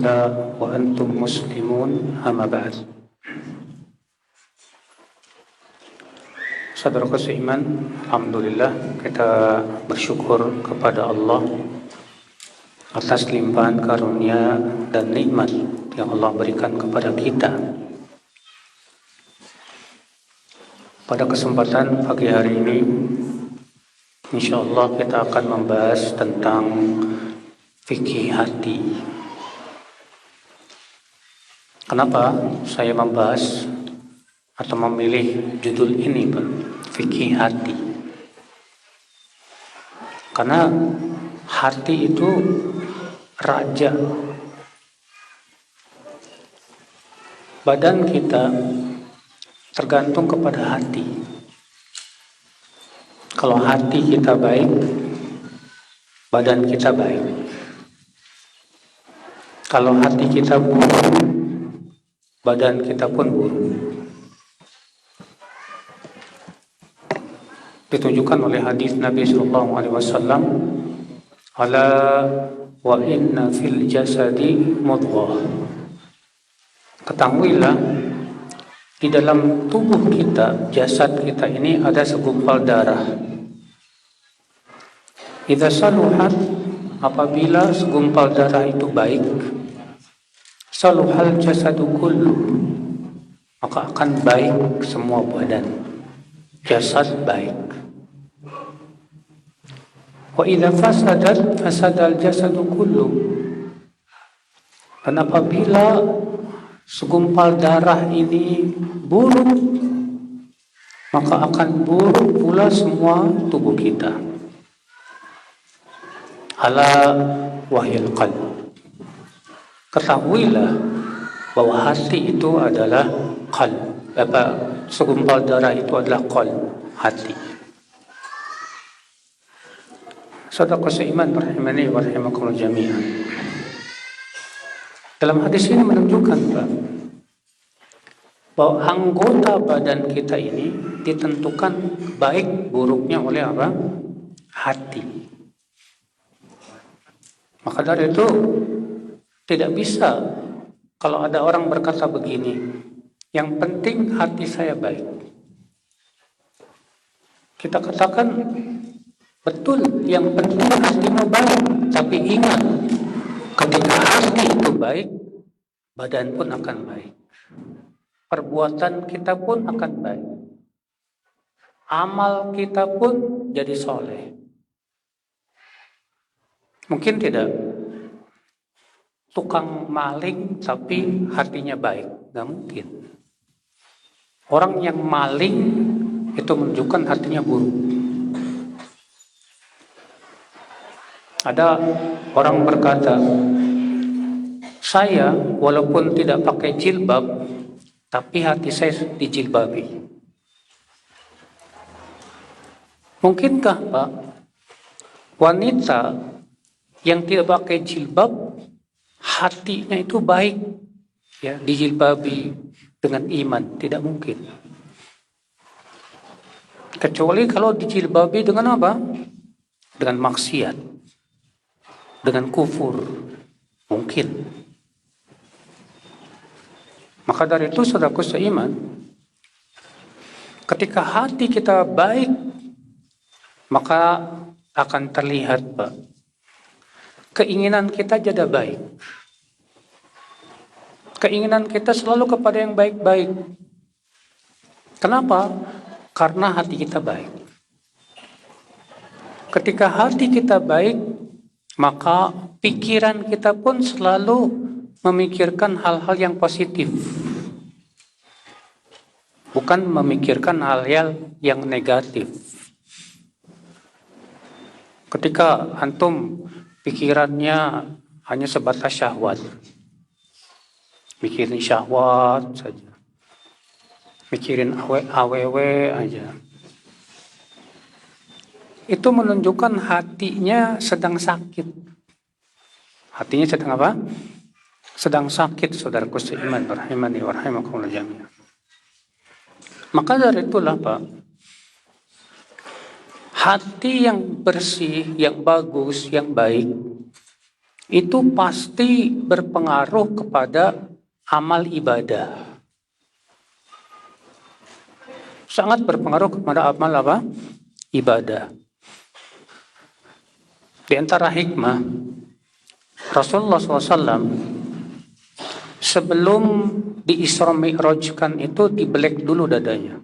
lillah wa antum muslimun, amma ba'd. Saudaraku seiman, alhamdulillah kita bersyukur kepada Allah atas limpahan karunia dan nikmat yang Allah berikan kepada kita. Pada kesempatan pagi hari ini, insyaallah kita akan membahas tentang fikih hati. Kenapa saya membahas atau memilih judul ini, Pak? Fikih hati. Karena hati itu raja. Badan kita tergantung kepada hati. Kalau hati kita baik, badan kita baik. Kalau hati kita buruk, badan kita pun buruk. Ditunjukkan oleh hadis Nabi sallallahu alaihi wasallam, "Ala wa inna fil jasadi mudghah." Ketahuilah, di dalam tubuh kita, jasad kita ini ada segumpal darah. Idza saluhat, apabila segumpal darah itu baik, saluhal jasadu kullu, maka akan baik semua badan. Jasad baik. Wa idza fasadat, fasadal jasadu kullu. Dan apabila segumpal darah ini buruk, maka akan buruk pula semua tubuh kita. Ala wahyul qalb. Ketahuilah bahwa hati itu adalah qalb. Segumpal darah itu adalah qalb, hati. Saudara seiman rahimani wa rahimakumullah jami'an. Dalam hadis ini menunjukkan, Pak, bahwa anggota badan kita ini ditentukan baik buruknya oleh apa? Hati. Maka dari itu tidak bisa kalau ada orang berkata begini, yang penting hati saya baik. Kita katakan betul, yang penting hatimu baik. Tapi ingat, ketika hati itu baik, badan pun akan baik. Perbuatan kita pun akan baik. Amal kita pun jadi soleh. Mungkin tidak tukang maling tapi hatinya baik, nggak mungkin. Orang yang maling itu menunjukkan hatinya buruk. Ada orang berkata, saya walaupun tidak pakai jilbab, tapi hati saya dijilbabi. Mungkinkah, Pak, wanita yang tidak pakai jilbab, hatinya itu baik, ya, dijilbabi dengan iman? Tidak mungkin. Kecuali kalau dijilbabi dengan apa? Dengan maksiat, dengan kufur, mungkin. Maka dari itu, saudaraku seiman, ketika hati kita baik, maka akan terlihat, Pak, keinginan kita jadi baik. Keinginan kita selalu kepada yang baik-baik. Kenapa? Karena hati kita baik. Ketika hati kita baik, maka pikiran kita pun selalu memikirkan hal-hal yang positif. Bukan memikirkan hal-hal yang negatif. Ketika antum pikirannya hanya sebatas syahwat, mikirin syahwat saja, mikirin awewe aja, itu menunjukkan hatinya sedang sakit. Hatinya sedang apa? Sedang sakit, saudaraku seiman rahimani wa rahimakumullah jami'an. Maka dari itulah, Pak, hati yang bersih, yang bagus, yang baik, itu pasti berpengaruh kepada amal ibadah. Sangat berpengaruh kepada amal apa? Ibadah. Di antara hikmah, Rasulullah SAW sebelum di-Isra Mi'rajkan itu dibelek dulu dadanya.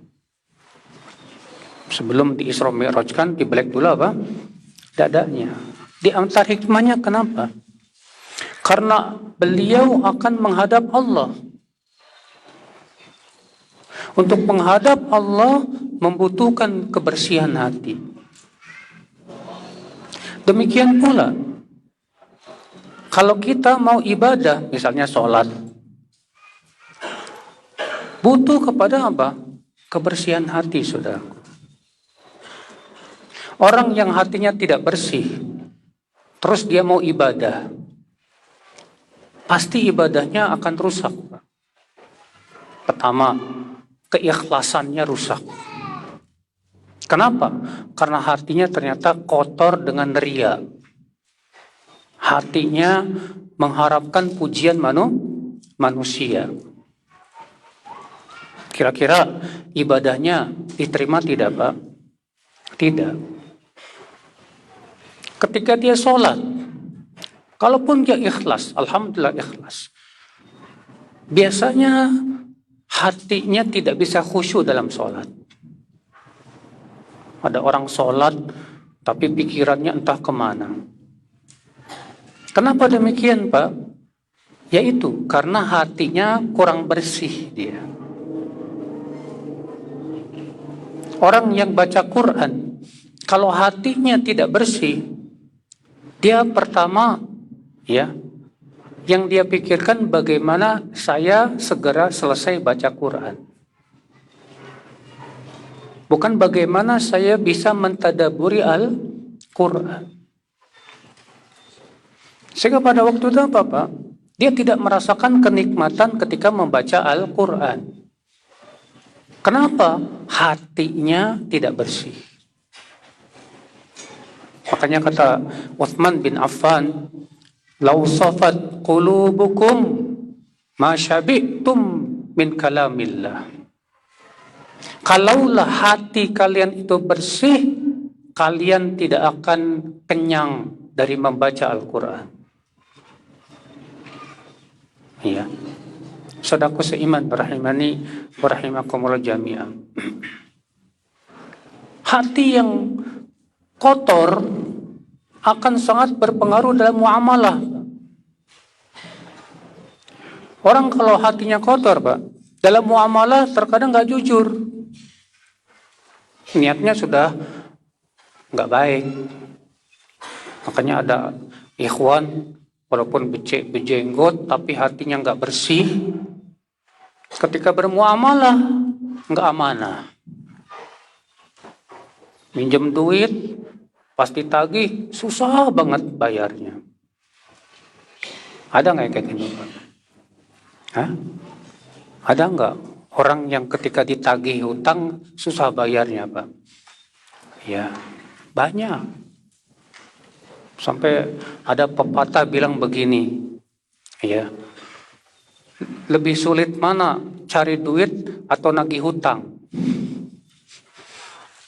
Sebelum di-Isra Mi'rajkan dibelek dulu apa? Dadanya. Di antara hikmahnya kenapa? Karena beliau akan menghadap Allah. Untuk menghadap Allah membutuhkan kebersihan hati. Demikian pula, kalau kita mau ibadah, misalnya sholat, butuh kepada apa? Kebersihan hati, saudara. Orang yang hatinya tidak bersih, terus dia mau ibadah, pasti ibadahnya akan rusak. Pertama, keikhlasannya rusak. Kenapa? Karena hatinya ternyata kotor dengan ria. Hatinya mengharapkan pujian manusia. Kira-kira ibadahnya diterima tidak, Pak? Tidak. Ketika dia sholat, kalaupun dia ikhlas, alhamdulillah ikhlas, biasanya hatinya tidak bisa khusyuk dalam sholat. Ada orang sholat, tapi pikirannya entah kemana. Kenapa demikian, Pak? Yaitu karena hatinya kurang bersih dia. Orang yang baca Quran, kalau hatinya tidak bersih, dia pertama, yang dia pikirkan bagaimana saya segera selesai baca Quran. Bukan bagaimana saya bisa mentadaburi Al-Quran. Sehingga pada waktu itu apa, Pak? Dia tidak merasakan kenikmatan ketika membaca Al-Quran. Kenapa? Hatinya tidak bersih. Makanya kata Utsman bin Affan, "Lau safat qulubukum ma syabi'tum min kalamillah." Kalaulah hati kalian itu bersih, kalian tidak akan kenyang dari membaca Al-Quran. Ya, saudaraku seiman, rahimani wa rahimakumullah jami'an. Hati yang kotor akan sangat berpengaruh dalam muamalah. Orang kalau hatinya kotor, Pak, dalam muamalah terkadang nggak jujur. Niatnya sudah nggak baik. Makanya ada ikhwan walaupun bejenggot tapi hatinya nggak bersih. Ketika bermuamalah nggak amanah. Minjem duit pasti tagih, susah banget bayarnya. Ada nggak kayak gitu, Pak? Hah? Ada nggak orang yang ketika ditagih hutang susah bayarnya, Pak? Ya, banyak. Sampai ada pepatah bilang begini, ya, lebih sulit mana cari duit atau nagih hutang?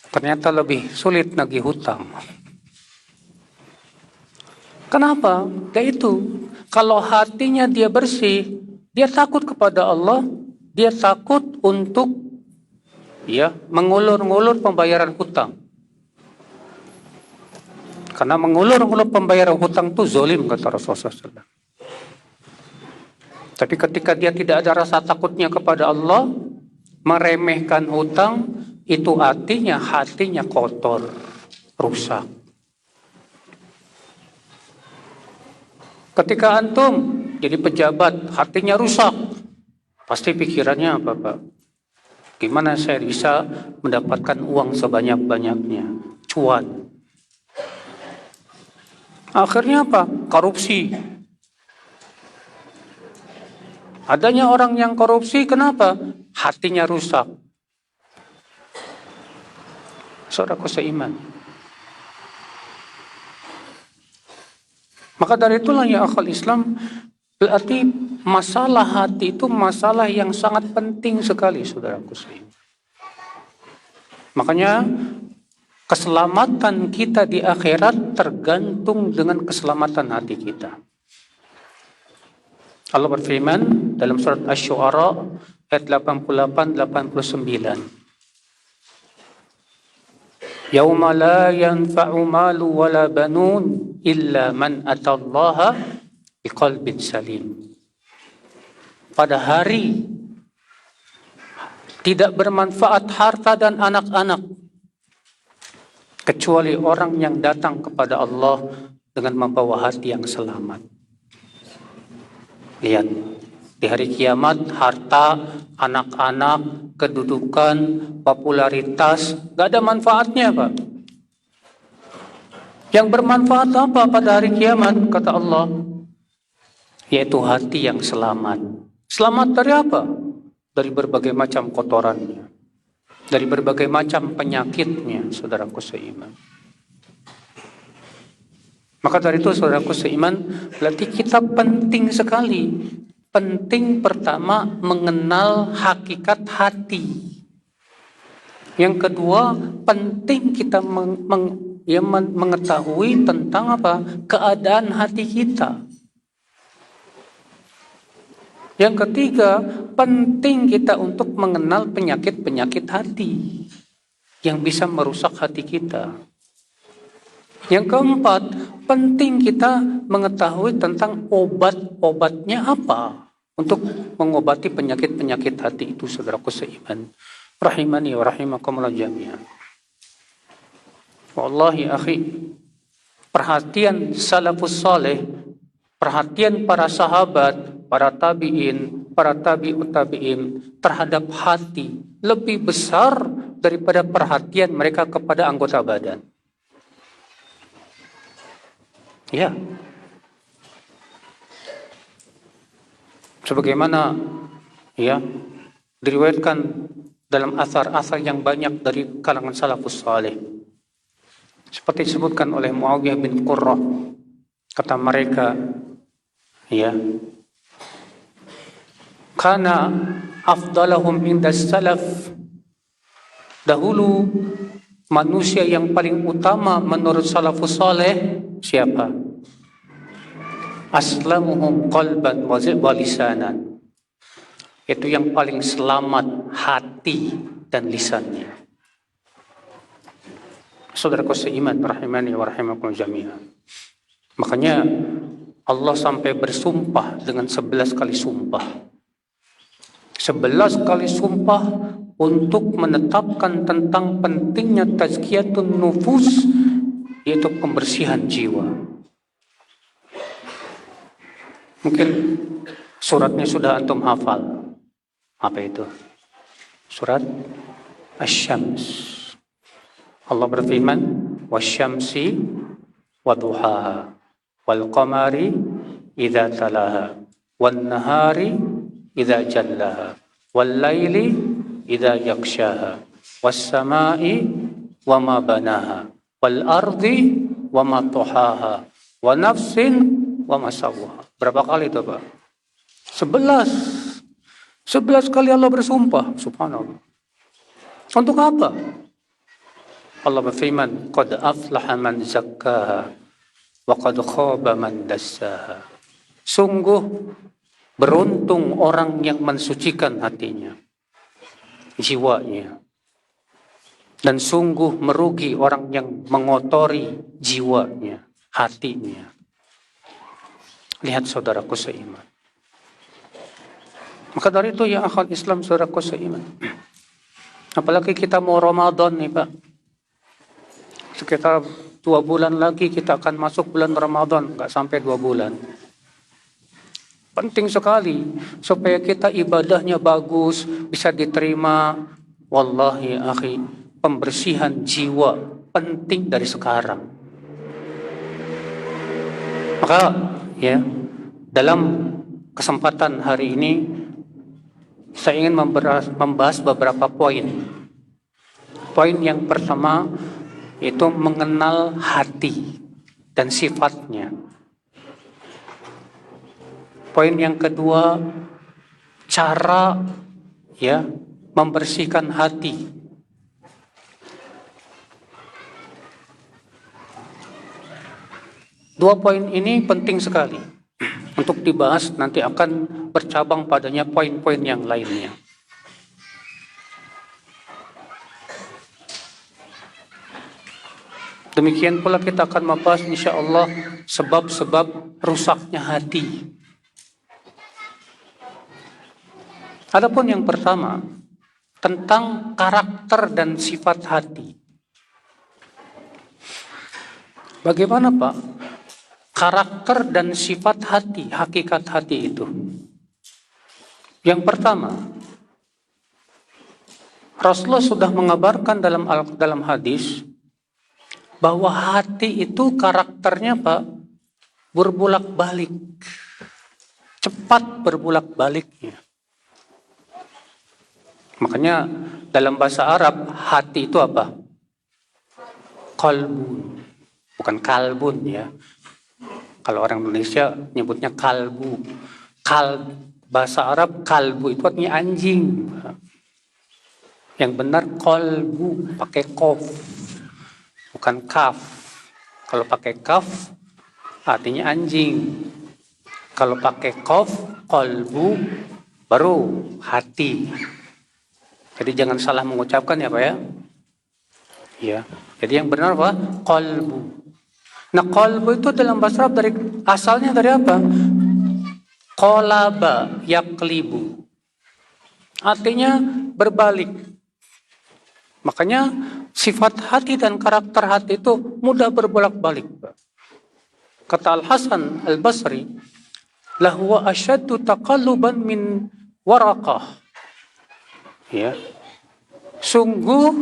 Ternyata lebih sulit nagih hutang. Kenapa? Yaitu kalau hatinya dia bersih, dia takut kepada Allah, dia takut untuk mengulur-ngulur pembayaran hutang. Karena mengulur-ngulur pembayaran hutang itu zalim, kata Rasulullah SAW. Tapi ketika dia tidak ada rasa takutnya kepada Allah, meremehkan hutang, itu artinya hatinya kotor, rusak. Ketika antum jadi pejabat, hatinya rusak, pasti pikirannya apa, Pak? Gimana saya bisa mendapatkan uang sebanyak-banyaknya? Cuan. Akhirnya apa? Korupsi. Adanya orang yang korupsi, kenapa? Hatinya rusak. Saudaraku seiman. Maka dari itulah ya akal Islam, berarti masalah hati itu masalah yang sangat penting sekali, saudaraku sekalian. Makanya keselamatan kita di akhirat tergantung dengan keselamatan hati kita. Allah berfirman dalam surat Asy-Syu'ara ayat 88-89. Yauma la yanfa'u malu wala banun illa man atallaha biqalbin salim. Pada hari tidak bermanfaat harta dan anak-anak kecuali orang yang datang kepada Allah dengan membawa hati yang selamat. Lihat, di hari kiamat harta, anak-anak, kedudukan, popularitas, gak ada manfaatnya, Pak. Yang bermanfaat apa pada hari kiamat, kata Allah? Yaitu hati yang selamat. Selamat dari apa? Dari berbagai macam kotorannya, dari berbagai macam penyakitnya, saudaraku seiman. Maka dari itu, saudaraku seiman, berarti kita penting sekali. Penting pertama mengenal hakikat hati. Yang kedua, penting kita mengetahui tentang apa? Keadaan hati kita. Yang ketiga, penting kita untuk mengenal penyakit-penyakit hati yang bisa merusak hati kita. Yang keempat, penting kita mengetahui tentang obat-obatnya apa untuk mengobati penyakit-penyakit hati itu, saudaraku seiman. Rahimani wa rahimakumullah jami'an. Wallahi akhi, perhatian salafus saleh, perhatian para sahabat, para tabi'in, para tabi'ut tabi'in terhadap hati lebih besar daripada perhatian mereka kepada anggota badan. Ya. Sebagaimana ya diriwayatkan dalam asar-asar yang banyak dari kalangan salafus saleh. Seperti disebutkan oleh Muawiyah bin Qurrah, kata mereka, ya, kana afdalahum indas salaf, dahulu manusia yang paling utama menurut salafus saleh siapa? Aslamuhum qalban wa lisanan. Itu yang paling selamat hati dan lisannya. Saudaraku seiman rahimani wa rahimakum jami'an. Makanya Allah sampai bersumpah dengan 11 kali sumpah. 11 kali sumpah untuk menetapkan tentang pentingnya tazkiyatun nufus, yaitu pembersihan jiwa. Mungkin suratnya sudah antum hafal. Apa itu? Surat Asy-Syams. Allah berfirman, wasyamsi waduhaha wal qamari idza talaha wan nahari idza jallaha wal laili idza yaghshaha was samai wama banaha wal ardi wama tuhaha wa nafsin wama sawwaha. Berapa kali itu, Pak? 11 kali Allah bersumpah, subhanallah. Untuk apa? Allah berfirman, qad aflaha man zakkaha wa qad khaba man dassaha. Sungguh beruntung orang yang mensucikan hatinya, jiwanya. Dan sungguh merugi orang yang mengotori jiwanya, hatinya. Lihat saudaraku seiman. Maka dari itu ya akhwat Islam, saudaraku seiman. Apalagi kita mau Ramadan nih, Pak. Sekitar 2 bulan lagi kita akan masuk bulan Ramadan, nggak sampai 2 bulan. Penting sekali supaya kita ibadahnya bagus, bisa diterima. Wallahi akhi, pembersihan jiwa penting dari sekarang. Maka ya, dalam kesempatan hari ini saya ingin membahas beberapa poin. Poin yang pertama itu mengenal hati dan sifatnya. Poin yang kedua, cara ya membersihkan hati. Dua poin ini penting sekali untuk dibahas, nanti akan bercabang padanya poin-poin yang lainnya. Demikian pula kita akan membahas insya Allah sebab-sebab rusaknya hati. Adapun yang pertama, tentang karakter dan sifat hati. Bagaimana Pak karakter dan sifat hati, hakikat hati itu? Yang pertama, Rasulullah sudah mengabarkan dalam hadis bahwa hati itu karakternya Pak berbulak-balik, cepat berbulak-baliknya. Makanya dalam bahasa Arab hati itu apa? Qalbun, bukan kalbun ya. Kalau orang Indonesia nyebutnya kalbu. Bahasa Arab kalbu itu artinya anjing. Yang benar qalbu pakai qaf, bukan kaf. Kalau pakai kaf artinya anjing. Kalau pakai qaf qalbu baru hati. Jadi jangan salah mengucapkan ya Pak ya. Ya. Jadi yang benar apa? Qalbu. Nah, qalbu itu dalam bahasa Arab asalnya dari apa? Qalaba yaqlibu. Artinya berbalik. Makanya sifat hati dan karakter hati itu mudah berbolak-balik. Kata Al-Hasan Al-Basri, "Lahu asyaddu taqalluban min waraqah." Ya. Sungguh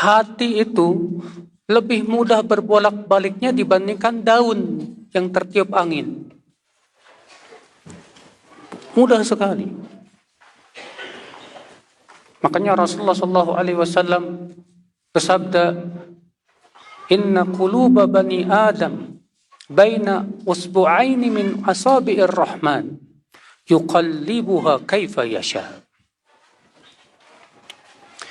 hati itu lebih mudah berbolak-baliknya dibandingkan daun yang tertiup angin. Mudah sekali. Makanya Rasulullah SAW bersabda, "Inna quluba bani Adam baina usbu'aini min asabi'ir rahman yuqallibuha kaifa yasha."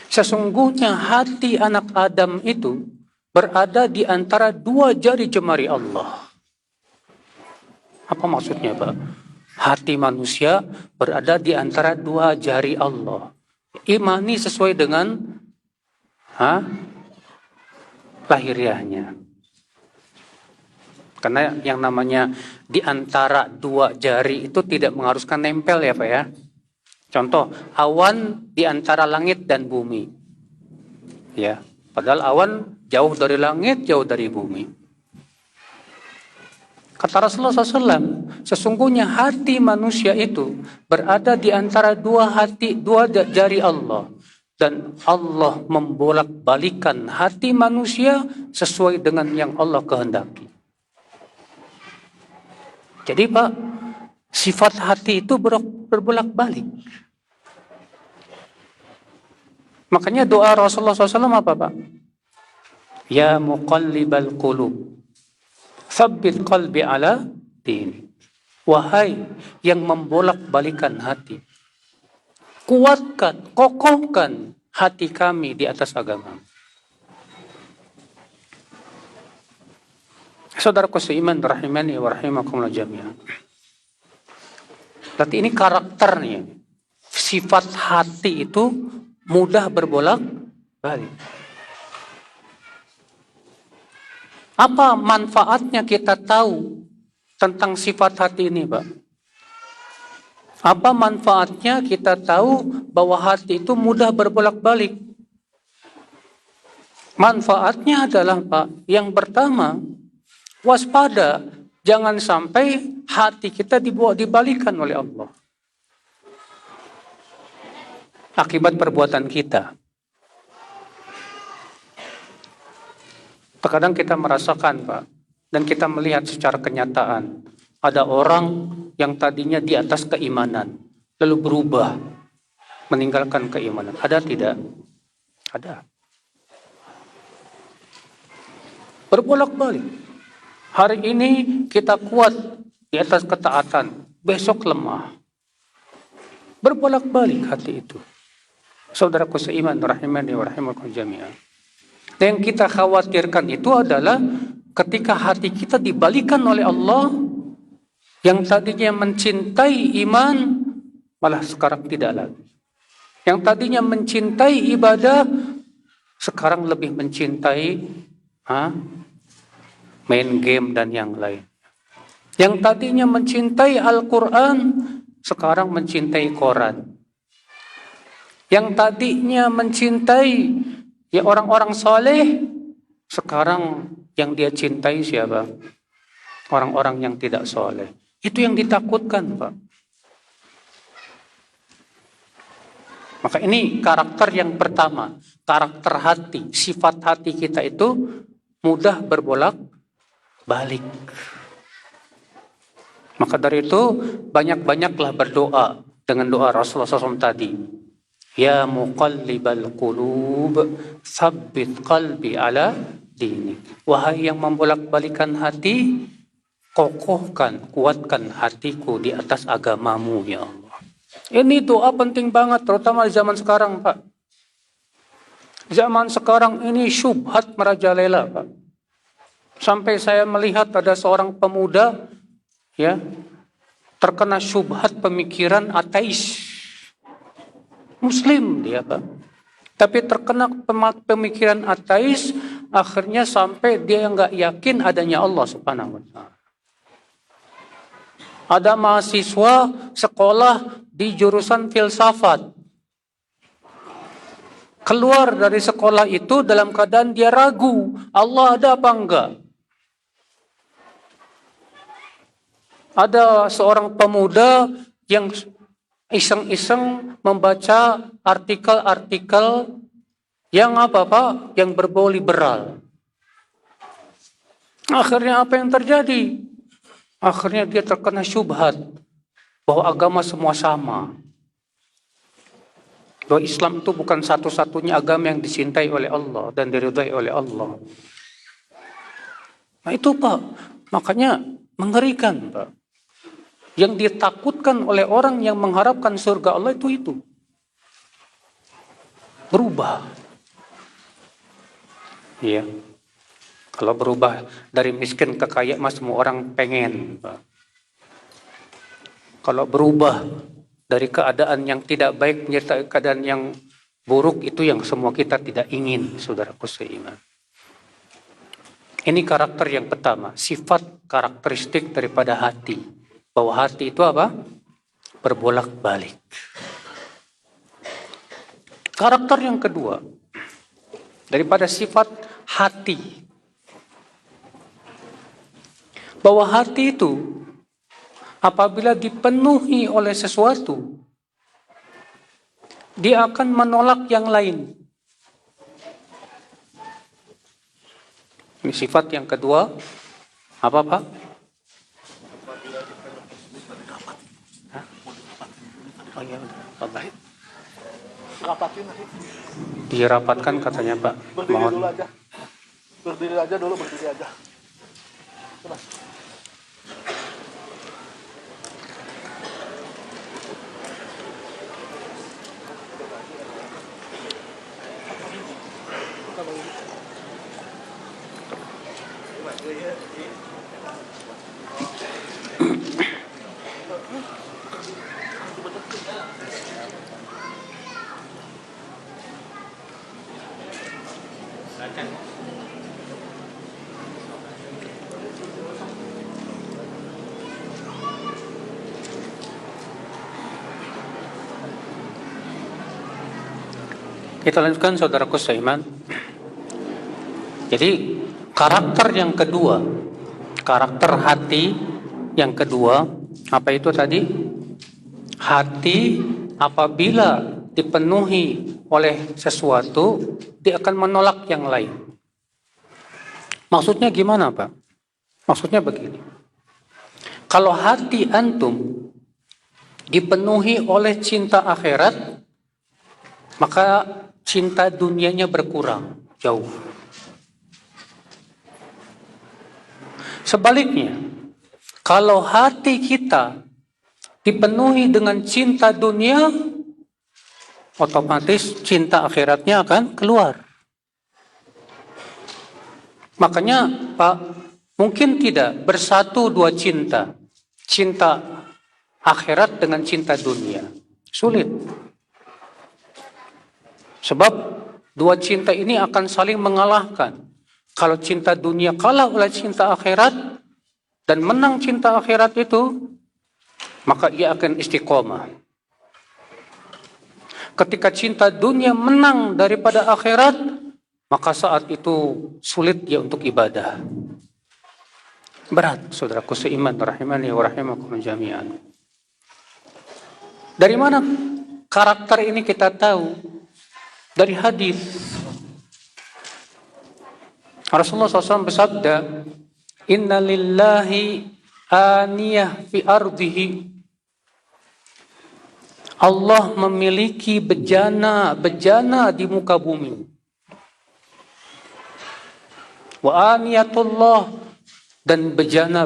Sesungguhnya hati anak Adam itu berada di antara dua jari jemari Allah. Apa maksudnya Pak? Hati manusia berada di antara dua jari Allah. Imani sesuai dengan lahiriahnya. Karena yang namanya di antara dua jari itu tidak mengharuskan nempel ya Pak ya. Contoh, awan di antara langit dan bumi. Ya, padahal awan jauh dari langit, jauh dari bumi. Kata Rasulullah SAW, sesungguhnya hati manusia itu berada di antara dua jari Allah. Dan Allah membolak-balikan hati manusia sesuai dengan yang Allah kehendaki. Jadi Pak, sifat hati itu berbolak-balik. Makanya doa Rasulullah SAW apa Pak? Ya muqallibal qulub, tsabbit qalbi ala dini. Wahai yang membolak-balikan hati, kuatkan, kokohkan hati kami di atas agama. Saudaraku seiman rahimani wa rahimakumullah jami'an. Berarti ini karakternya. Sifat hati itu mudah berbolak-balik. Apa manfaatnya kita tahu tentang sifat hati ini, Pak? Apa manfaatnya kita tahu bahwa hati itu mudah berbolak-balik? Manfaatnya adalah, Pak, yang pertama, waspada. Jangan sampai hati kita dibalikan oleh Allah. Akibat perbuatan kita. Terkadang kita merasakan, Pak, dan kita melihat secara kenyataan, ada orang yang tadinya di atas keimanan, lalu berubah, meninggalkan keimanan. Ada tidak? Ada. Berbolak-balik. Hari ini kita kuat di atas ketaatan, besok lemah. Berbolak-balik hati itu. Saudaraku seiman rahimani wa rahimakum jami'an. Dan yang kita khawatirkan itu adalah ketika hati kita dibalikan oleh Allah, yang tadinya mencintai iman malah sekarang tidak lagi. Yang tadinya mencintai ibadah sekarang lebih mencintai main game dan yang lain. Yang tadinya mencintai Al-Quran sekarang mencintai koran. Yang tadinya mencintai orang-orang soleh, sekarang yang dia cintai siapa? Orang-orang yang tidak soleh. Itu yang ditakutkan, Pak. Maka ini karakter yang pertama, karakter hati, sifat hati kita itu mudah berbolak balik. Maka dari itu banyak-banyaklah berdoa dengan doa Rasulullah SAW tadi. Ya muqallibal qulub, tsabbit qalbi ala dinik. Wahai yang membolak-balikan hati, kokohkan, kuatkan hatiku di atas agamamu ya Allah. Ini doa penting banget, terutama di zaman sekarang, Pak. Zaman sekarang ini syubhat merajalela, Pak. Sampai saya melihat ada seorang pemuda terkena syubhat pemikiran ateis. Muslim dia, Pak. Tapi terkena pemikiran ateis, akhirnya sampai dia nggak yakin adanya Allah Subhanahu wa Ta'ala. Ada mahasiswa sekolah di jurusan filsafat. Keluar dari sekolah itu dalam keadaan dia ragu, Allah ada apa enggak? Ada seorang pemuda yang iseng-iseng membaca artikel-artikel yang yang berbau liberal. Akhirnya apa yang terjadi? Akhirnya dia terkena syubhat bahwa agama semua sama. Bahwa Islam itu bukan satu-satunya agama yang dicintai oleh Allah dan diridhai oleh Allah. Nah itu, Pak, makanya mengerikan, Pak. Yang ditakutkan oleh orang yang mengharapkan surga Allah itu. Berubah. Iya. Kalau berubah dari miskin ke kaya, semua orang pengen, Pak. Kalau berubah dari keadaan yang tidak baik menjadi keadaan yang buruk, itu yang semua kita tidak ingin, saudaraku seiman. Ini karakter yang pertama, sifat karakteristik daripada hati. Bahwa hati itu apa? Berbolak-balik. Karakter yang kedua, daripada sifat hati. Bahwa hati itu apabila dipenuhi oleh sesuatu, dia akan menolak yang lain. Ini sifat yang kedua. Apa, Pak? Oh iya, Pak. Dirapatkan katanya, Pak. Berdiri dulu aja. Berdiri aja. Coba. Kita lanjutkan, saudaraku seiman. Jadi karakter yang kedua, karakter hati yang kedua, apa itu tadi? Hati apabila dipenuhi oleh sesuatu, dia akan menolak yang lain. Maksudnya gimana, Pak? Maksudnya begini. Kalau hati antum dipenuhi oleh cinta akhirat, maka cinta dunianya berkurang jauh. Sebaliknya, kalau hati kita dipenuhi dengan cinta dunia, otomatis cinta akhiratnya akan keluar. Makanya Pak, mungkin tidak bersatu dua cinta. Cinta akhirat dengan cinta dunia. Sulit. Sebab dua cinta ini akan saling mengalahkan. Kalau cinta dunia kalah oleh cinta akhirat dan menang cinta akhirat itu, maka ia akan istiqomah. Ketika cinta dunia menang daripada akhirat, maka saat itu sulit dia untuk ibadah. Berat, saudaraku seiman, rahimani wa rahimakum jami'an. Dari mana karakter ini kita tahu? Dari hadis. Rasulullah SAW bersabda, Inna lillahi aniyah fi ardihi. Allah memiliki bejana di muka bumi. Wa aniyatullah, dan bejana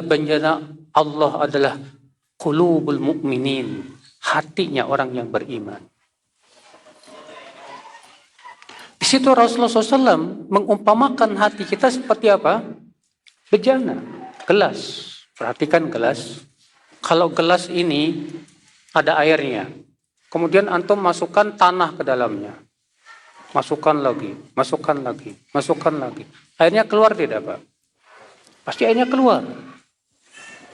Allah adalah qulubul mu'minin, hatinya orang yang beriman. Di situ Rasulullah SAW mengumpamakan hati kita seperti apa? Bejana, gelas. Perhatikan gelas. Kalau gelas ini ada airnya, kemudian antum masukkan tanah ke dalamnya. Masukkan lagi. Airnya keluar tidak, Pak? Pasti airnya keluar.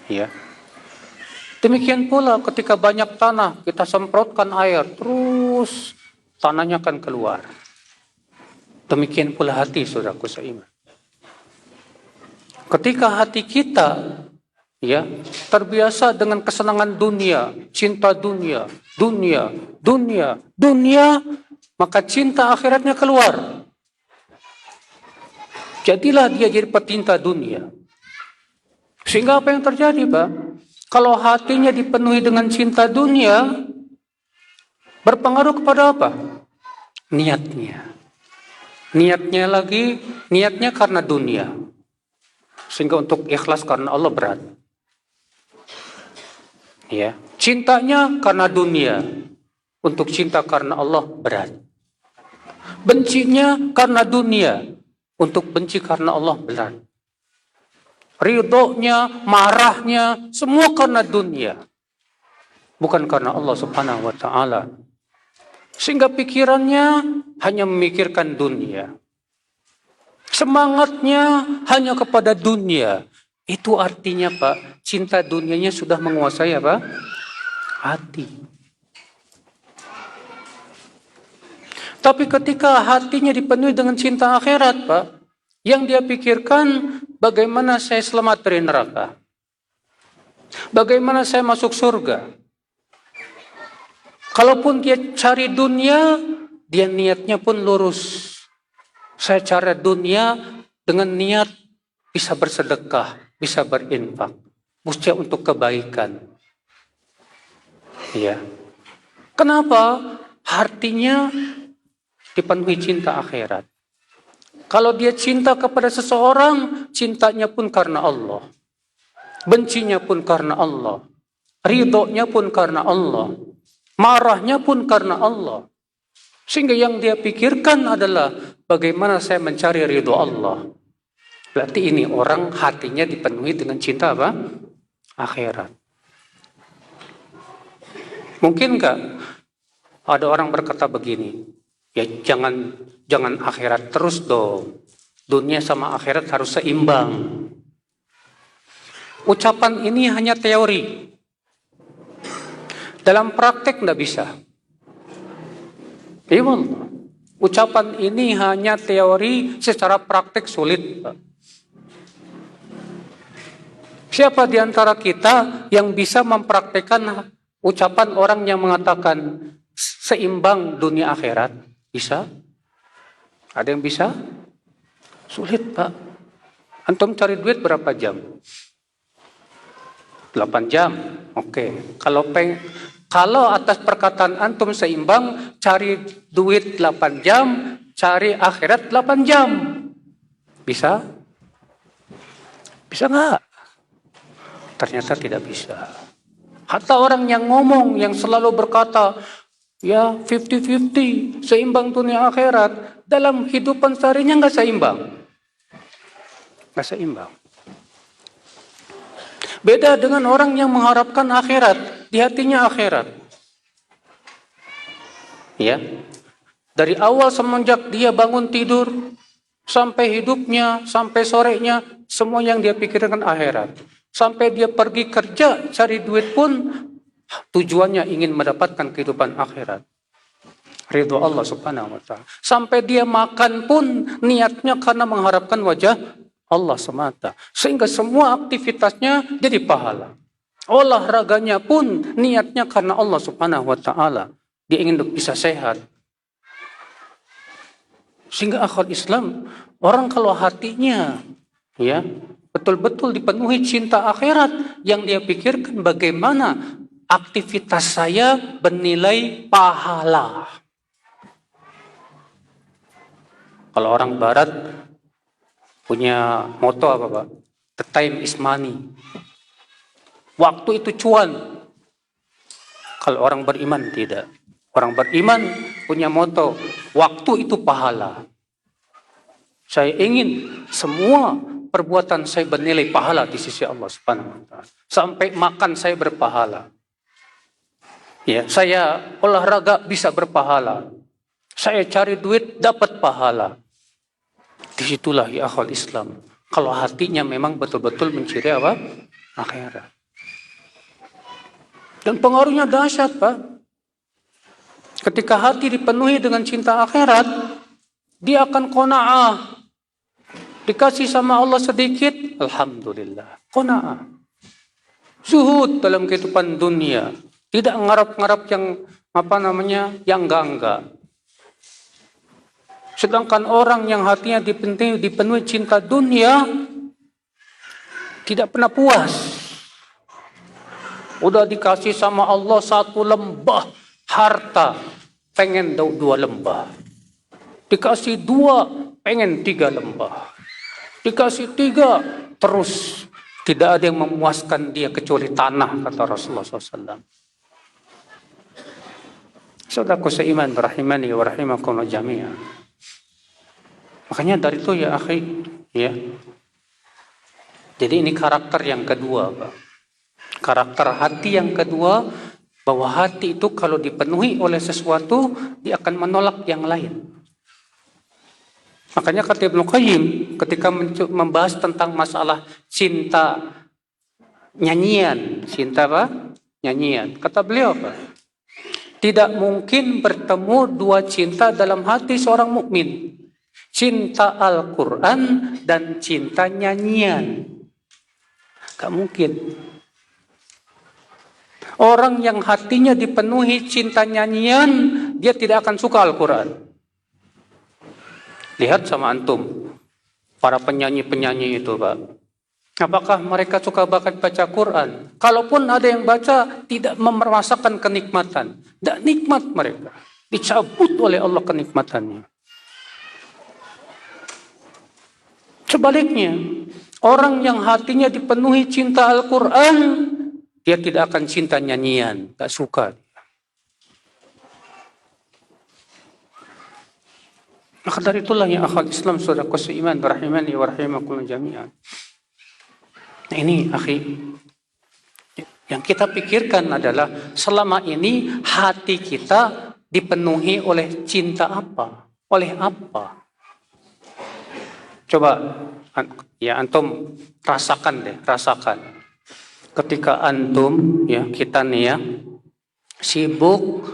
Ya. Demikian pula ketika banyak tanah, kita semprotkan air, terus tanahnya akan keluar. Demikian pula hati, saudaraku seiman. Ketika hati kita terbiasa dengan kesenangan dunia, cinta dunia, maka cinta akhiratnya keluar. Jadilah dia jadi pecinta dunia. Sehingga apa yang terjadi, Pak? Kalau hatinya dipenuhi dengan cinta dunia, berpengaruh kepada apa? Niatnya. Niatnya karena dunia. Sehingga untuk ikhlas karena Allah berat. Ya, cintanya karena dunia. Untuk cinta karena Allah berat. Bencinya karena dunia. Untuk benci karena Allah berat. Ridhonya, marahnya, semua karena dunia. Bukan karena Allah Subhanahu wa ta'ala. Sehingga pikirannya hanya memikirkan dunia. Semangatnya hanya kepada dunia. Itu artinya, Pak, cinta dunianya sudah menguasai apa? Hati. Tapi ketika hatinya dipenuhi dengan cinta akhirat, Pak, yang dia pikirkan bagaimana saya selamat dari neraka. Bagaimana saya masuk surga. Kalaupun dia cari dunia, dia niatnya pun lurus. Saya cari dunia dengan niat bisa bersedekah, bisa berinfak, mesti untuk kebaikan. Ya. Kenapa? Hatinya dipenuhi cinta akhirat. Kalau dia cinta kepada seseorang, cintanya pun karena Allah. Bencinya pun karena Allah. Ridhonya pun karena Allah. Marahnya pun karena Allah. Sehingga yang dia pikirkan adalah bagaimana saya mencari ridho Allah. Berarti ini orang hatinya dipenuhi dengan cinta apa? Akhirat. Mungkin enggak ada orang berkata begini, ya jangan akhirat terus dong. Dunia sama akhirat harus seimbang. Ucapan ini hanya teori. Dalam praktek enggak bisa. Iya, ucapan ini hanya teori, secara praktek sulit. Siapa di antara kita yang bisa mempraktekkan ucapan orang yang mengatakan seimbang dunia akhirat? Bisa? Ada yang bisa? Sulit, Pak. Antum cari duit berapa jam? 8 jam. Oke. Kalau atas perkataan antum seimbang, cari duit 8 jam, cari akhirat 8 jam. Bisa? Bisa nggak? Ternyata tidak bisa. Hatta orang yang ngomong, yang selalu berkata, ya 50-50, seimbang dunia akhirat, dalam kehidupan seharinya nggak seimbang. Nggak seimbang. Beda dengan orang yang mengharapkan akhirat, di hatinya akhirat. Ya, dari awal semenjak dia bangun tidur, sampai hidupnya, sampai sorenya, semua yang dia pikirkan akhirat. Sampai dia pergi kerja, cari duit pun, tujuannya ingin mendapatkan kehidupan akhirat. Ridho Allah subhanahu wa ta'ala. Sampai dia makan pun, niatnya karena mengharapkan wajah Allah semata. Sehingga semua aktivitasnya jadi pahala. Olahraganya pun, niatnya karena Allah subhanahu wa ta'ala. Dia ingin bisa sehat. Sehingga akhwat Islam, orang kalau hatinya ya betul-betul dipenuhi cinta akhirat, yang dia pikirkan bagaimana aktivitas saya bernilai pahala. Kalau orang barat punya moto apa, Pak? The time is money. Waktu itu cuan. Kalau orang beriman tidak. Orang beriman punya moto, waktu itu pahala. Saya ingin semua perbuatan saya bernilai pahala di sisi Allah Subhanahu wa ta'ala. Sampai makan saya berpahala. Ya, saya olahraga bisa berpahala. Saya cari duit dapat pahala. Disitulah ya akhwal Islam. Kalau hatinya memang betul-betul mencari apa? Akhirat. Dan pengaruhnya dahsyat, Pak. Ketika hati dipenuhi dengan cinta akhirat, dia akan qanaah. Dikasih sama Allah sedikit, alhamdulillah, qanaah. Zuhud dalam kehidupan dunia, tidak ngarap-ngarap yang yang enggak. Sedangkan orang yang hatinya dipenuhi cinta dunia, tidak pernah puas. Udah dikasih sama Allah 1 lembah harta, pengen 2 lembah. Dikasih 2, pengen 3 lembah. Dikasih 3, terus tidak ada yang memuaskan dia kecuali tanah, kata Rasulullah SAW. Saudaraku seiman, rahimani wa rahimakumullah jami'an. Makanya dari itu ya akhi, ya. Jadi ini karakter yang kedua, Pak. Karakter hati yang kedua, bahwa hati itu kalau dipenuhi oleh sesuatu, dia akan menolak yang lain. Makanya kata Ibnu Qayyim ketika membahas tentang masalah cinta nyanyian, cinta apa? Nyanyian. Kata beliau apa? Tidak mungkin bertemu 2 cinta dalam hati seorang mukmin. Cinta Al-Quran dan cinta nyanyian. Gak mungkin. Orang yang hatinya dipenuhi cinta nyanyian, dia tidak akan suka Al-Quran. Lihat sama antum, para penyanyi-penyanyi itu, Pak. Apakah mereka suka baca Quran? Kalaupun ada yang baca, tidak merasakan kenikmatan. Tidak nikmat mereka. Dicabut oleh Allah kenikmatannya. Sebaliknya, orang yang hatinya dipenuhi cinta Al-Quran, dia tidak akan cinta nyanyian. Gak suka. Maka dari itulah yang akhwat Islam saudaraku seiman rahimani wa rahimakumullah jami'an. Nah ini akhi, yang kita pikirkan adalah selama ini hati kita dipenuhi oleh cinta apa? Oleh apa? Coba ya antum rasakan. Ketika antum ya kita nih ya sibuk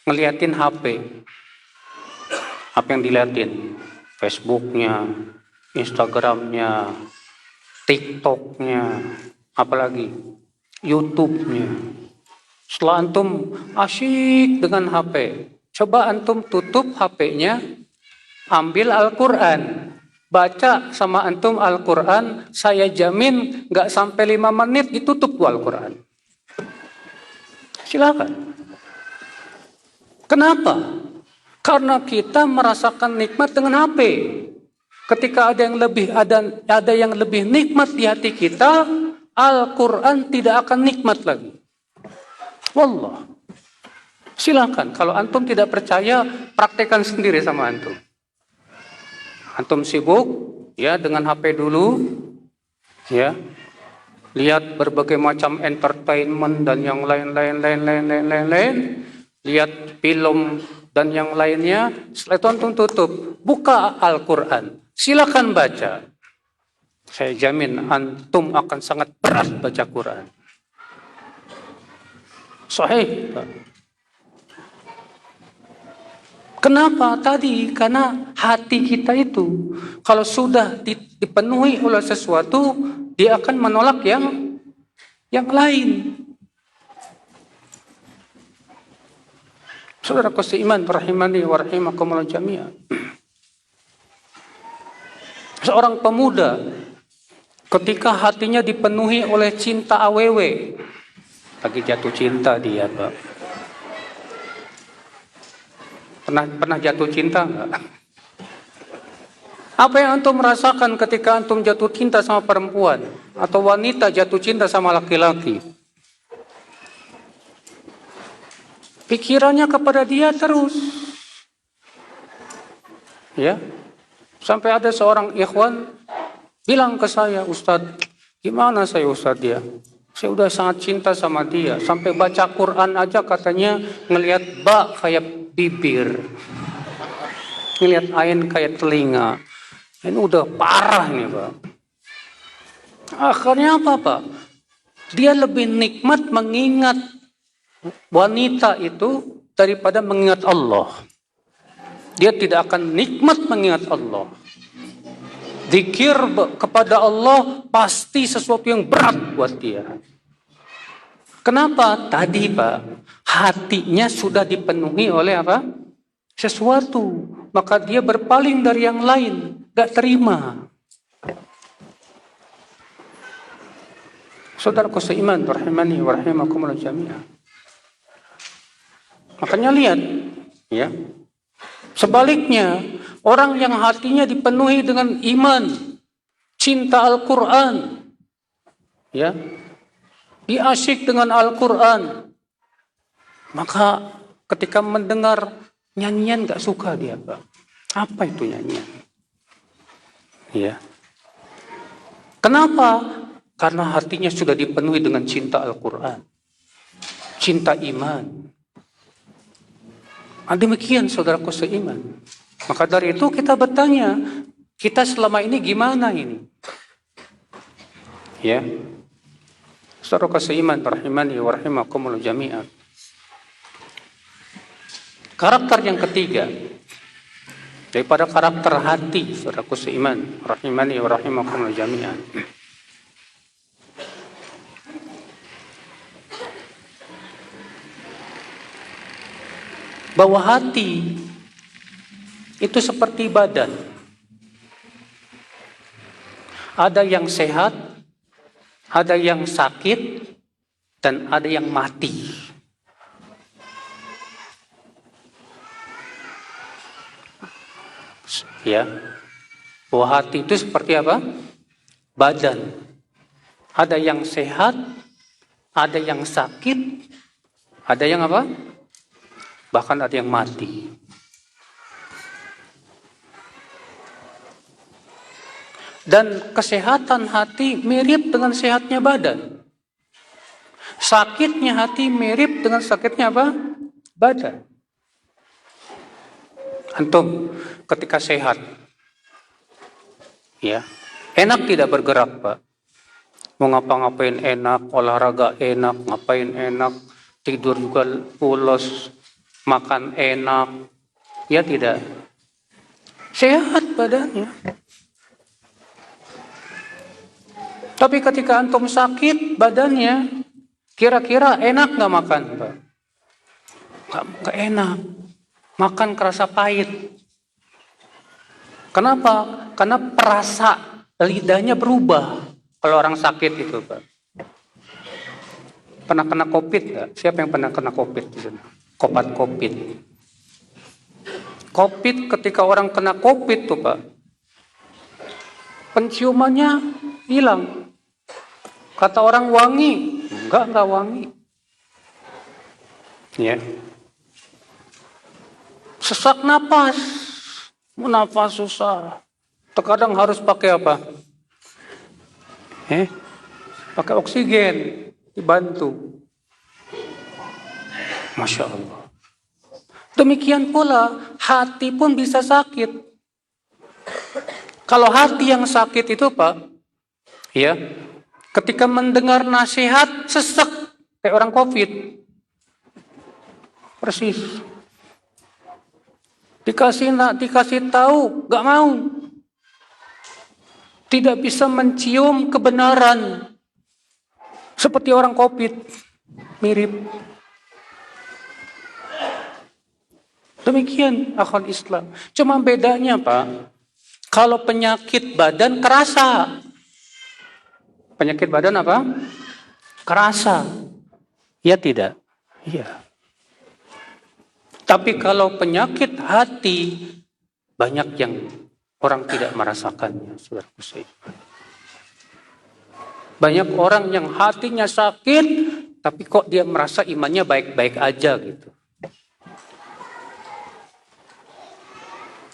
ngeliatin HP. Apa yang dilihatin? Facebooknya, Instagramnya, TikToknya, apalagi YouTube-nya. Setelah antum asyik dengan HP, coba antum tutup HP-nya, ambil Al-Quran, baca sama antum Al-Quran, saya jamin gak sampai 5 menit ditutup tuh Al-Quran. Silakan. Kenapa? Karena kita merasakan nikmat dengan HP. Ketika ada yang lebih nikmat di hati kita, Al-Quran tidak akan nikmat lagi. Wallah. Silakan. Kalau antum tidak percaya, praktekkan sendiri sama antum. Antum sibuk ya dengan HP dulu, ya. Lihat berbagai macam entertainment dan yang lain. Lihat film dan yang lainnya. Setelah itu antum tutup. Buka Al-Quran. Silakan baca. Saya jamin antum akan sangat berat baca Quran. Sahih. Kenapa tadi? Karena hati kita itu kalau sudah dipenuhi oleh sesuatu, dia akan menolak yang lain. Saudaraku seiman, rahimani wa rahimakumullah jami'an. Seorang pemuda ketika hatinya dipenuhi oleh cinta awewe, lagi jatuh cinta dia, Pak. Pernah jatuh cinta enggak? Apa yang antum merasakan ketika antum jatuh cinta sama perempuan atau wanita jatuh cinta sama laki-laki? Pikirannya kepada dia terus. Ya. Sampai ada seorang ikhwan bilang ke saya, "Ustadz, gimana saya Ustadz dia? Saya udah sangat cinta sama dia. Sampai baca Quran aja katanya ngelihat ba kayak bibir. Ngelihat ain kayak telinga. Ini udah parah nih, Pak." Akhirnya apa, Pak? Dia lebih nikmat mengingat wanita itu daripada mengingat Allah. Dia tidak akan nikmat mengingat Allah. Zikir kepada Allah pasti sesuatu yang berat buat dia. Kenapa? Tadi, Pak, hatinya sudah dipenuhi oleh apa? Sesuatu. Maka dia berpaling dari yang lain. Gak terima. Saudaraku seiman, rahimani wa rahimakumullah jami'an. Makanya lihat, ya. Sebaliknya, orang yang hatinya dipenuhi dengan iman, cinta Al-Quran, ya, dia asyik dengan Al-Quran, maka ketika mendengar nyanyian gak suka dia, Pak. Apa itu nyanyian? Ya. Kenapa? Karena hatinya sudah dipenuhi dengan cinta Al-Quran, cinta iman. Demikian saudaraku seiman. Maka dari itu kita bertanya, kita selama ini gimana ini? Ya. Saudaraku seiman, rahimani wa rahimakumullah jami'an. Karakter yang ketiga daripada karakter hati, saudaraku seiman, rahimani wa rahimakumullah jami'an. Bahwa hati itu seperti badan. Ada yang sehat, ada yang sakit, dan ada yang mati. Ya, bahwa hati itu seperti apa? Badan. Ada yang sehat, ada yang sakit, ada yang apa? Bahkan ada yang mati. Dan kesehatan hati mirip dengan sehatnya badan. Sakitnya hati mirip dengan sakitnya apa? Badan. Antum ketika sehat, ya, enak tidak bergerak, Pak? Mau ngapa-ngapain enak, olahraga enak, ngapain enak, tidur juga pulas, makan enak, ya tidak? Sehat badannya. Tapi ketika antum sakit badannya, kira-kira enak nggak makan, Pak? Nggak enak. Makan kerasa pahit. Kenapa? Karena perasa lidahnya berubah kalau orang sakit itu, Pak. Pernah kena COVID nggak? Siapa yang pernah kena COVID di sana? Obat COVID. COVID, ketika orang kena COVID tuh, Pak, penciumannya hilang. Kata orang wangi, enggak wangi. Ya. Sesak napas, napas susah. Terkadang harus pakai apa? Pakai oksigen, dibantu. Masya Allah. Demikian pula hati pun bisa sakit. Kalau hati yang sakit itu Pak, ya, ketika mendengar nasihat sesak kayak orang COVID, persis. Dikasih tahu, gak mau. Tidak bisa mencium kebenaran. Seperti orang COVID, mirip. Demikian akal Islam. Cuma bedanya Pak, kalau penyakit badan kerasa. Penyakit badan apa? Kerasa. Ya tidak? Iya. Tapi kalau penyakit hati, banyak yang orang tidak merasakannya, saudaraku seiman. Banyak orang yang hatinya sakit, tapi kok dia merasa imannya baik-baik aja gitu.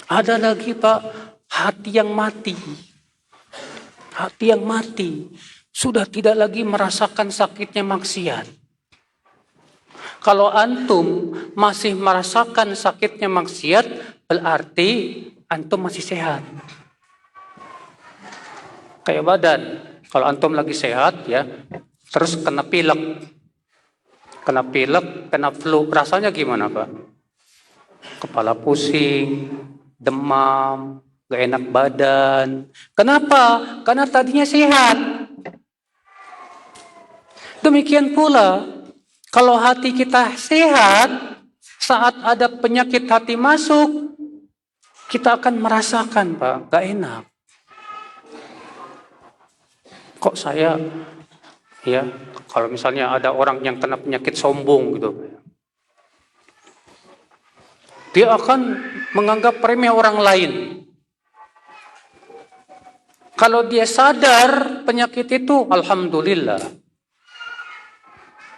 Ada lagi Pak, hati yang mati. Hati yang mati. Sudah tidak lagi merasakan sakitnya maksiat. Kalau antum masih merasakan sakitnya maksiat, berarti antum masih sehat. Kayak badan. Kalau antum lagi sehat ya, terus kena pilek. Kena pilek, kena flu. Rasanya gimana Pak? Kepala pusing, demam, gak enak badan. Kenapa? Karena tadinya sehat. Demikian pula, kalau hati kita sehat, saat ada penyakit hati masuk, kita akan merasakan Pak, gak enak. Kok saya, ya, kalau misalnya ada orang yang kena penyakit sombong gitu, dia akan menganggap remeh orang lain. Kalau dia sadar penyakit itu, alhamdulillah.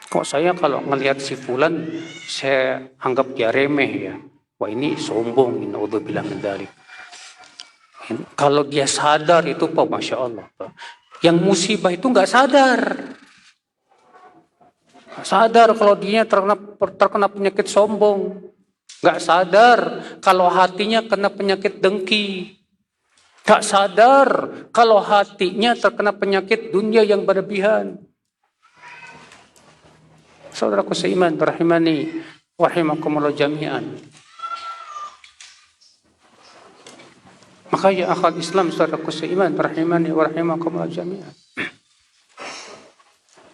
Kok saya kalau ngelihat si fulan, saya anggap dia remeh ya. Wah ini sombong, naudzubillah min dzalik. Kalau dia sadar itu Pak, Masya Allah Pak. Yang musibah itu nggak sadar. Sadar kalau dia terkena penyakit sombong. Nggak sadar kalau hatinya kena penyakit dengki. Nggak sadar kalau hatinya terkena penyakit dunia yang berlebihan. Saudaraku seiman, rahimani, rahimakumullah jami'an. Maka ya akal Islam, saudaraku seiman, rahimani, rahimakumullah jami'an.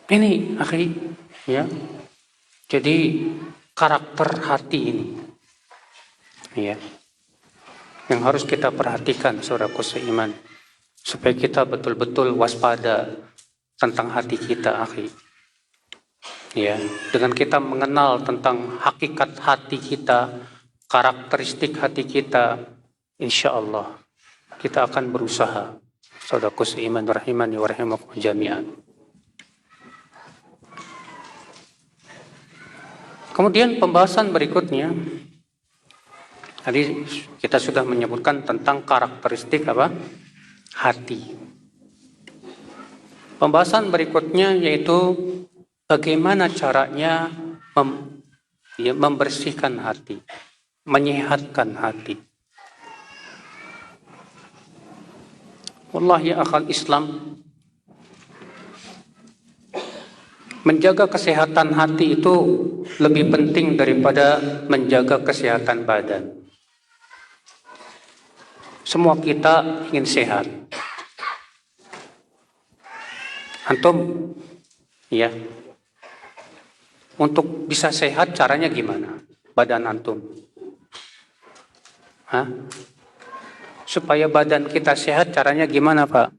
Ini akhi, ya. Jadi karakter hati ini, ya, yang harus kita perhatikan, saudaraku seiman, supaya kita betul-betul waspada tentang hati kita, akhi. Ya, dengan kita mengenal tentang hakikat hati kita, karakteristik hati kita, insya Allah kita akan berusaha. Saudaraku seiman, rahimani wa rahimakumullah jami'an. Kemudian pembahasan berikutnya, tadi kita sudah menyebutkan tentang karakteristik apa? Hati. Pembahasan berikutnya yaitu bagaimana caranya membersihkan hati, menyehatkan hati. Wallahi akal Islam, menjaga kesehatan hati itu lebih penting daripada menjaga kesehatan badan. Semua kita ingin sehat. Antum, ya, untuk bisa sehat caranya gimana? Badan antum. Supaya badan kita sehat caranya gimana Pak?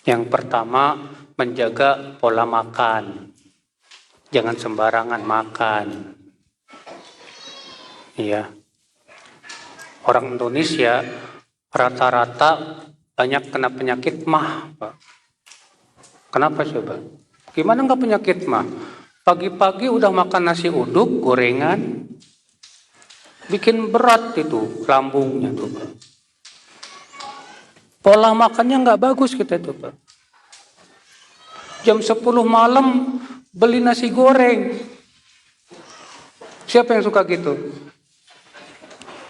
Yang pertama, menjaga pola makan. Jangan sembarangan makan. Iya. Orang Indonesia rata-rata banyak kena penyakit mah, Pak. Kenapa coba? Gimana enggak penyakit mah? Pagi-pagi udah makan nasi uduk, gorengan, bikin berat itu lambungnya tuh, Pak. Pola makannya nggak bagus kita itu, Pak. Jam 10 malam beli nasi goreng. Siapa yang suka gitu?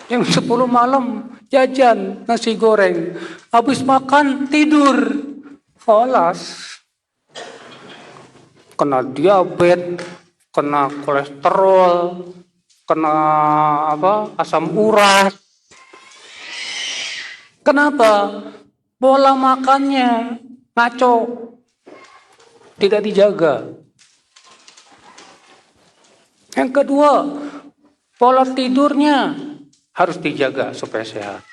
Jam 10 malam jajan nasi goreng. Habis makan tidur. Falas. Kena diabetes, kena kolesterol, kena asam urat. Kenapa? Pola makannya ngaco, tidak dijaga. Yang kedua, pola tidurnya harus dijaga supaya sehat.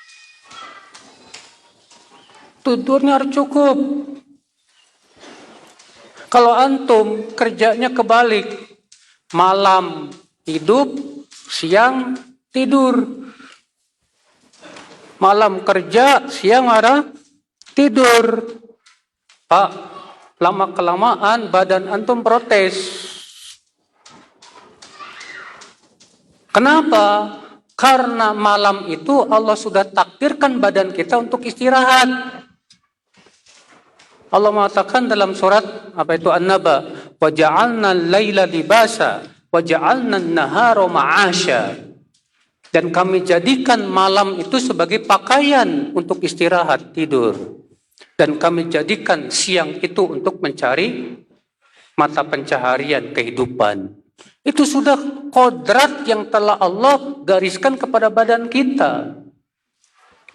Tidurnya harus cukup. Kalau antum kerjanya kebalik, malam hidup, siang tidur. Malam kerja, siang ada tidur. Pak, lama-kelamaan badan antum protes. Kenapa? Karena malam itu Allah sudah takdirkan badan kita untuk istirahat. Allah mengatakan dalam surat An-Naba, wa ja'alna al-laila libasa wa ja'alna an-nahara ma'asya. Dan kami jadikan malam itu sebagai pakaian untuk istirahat, tidur. Dan kami jadikan siang itu untuk mencari mata pencaharian kehidupan. Itu sudah kodrat yang telah Allah gariskan kepada badan kita.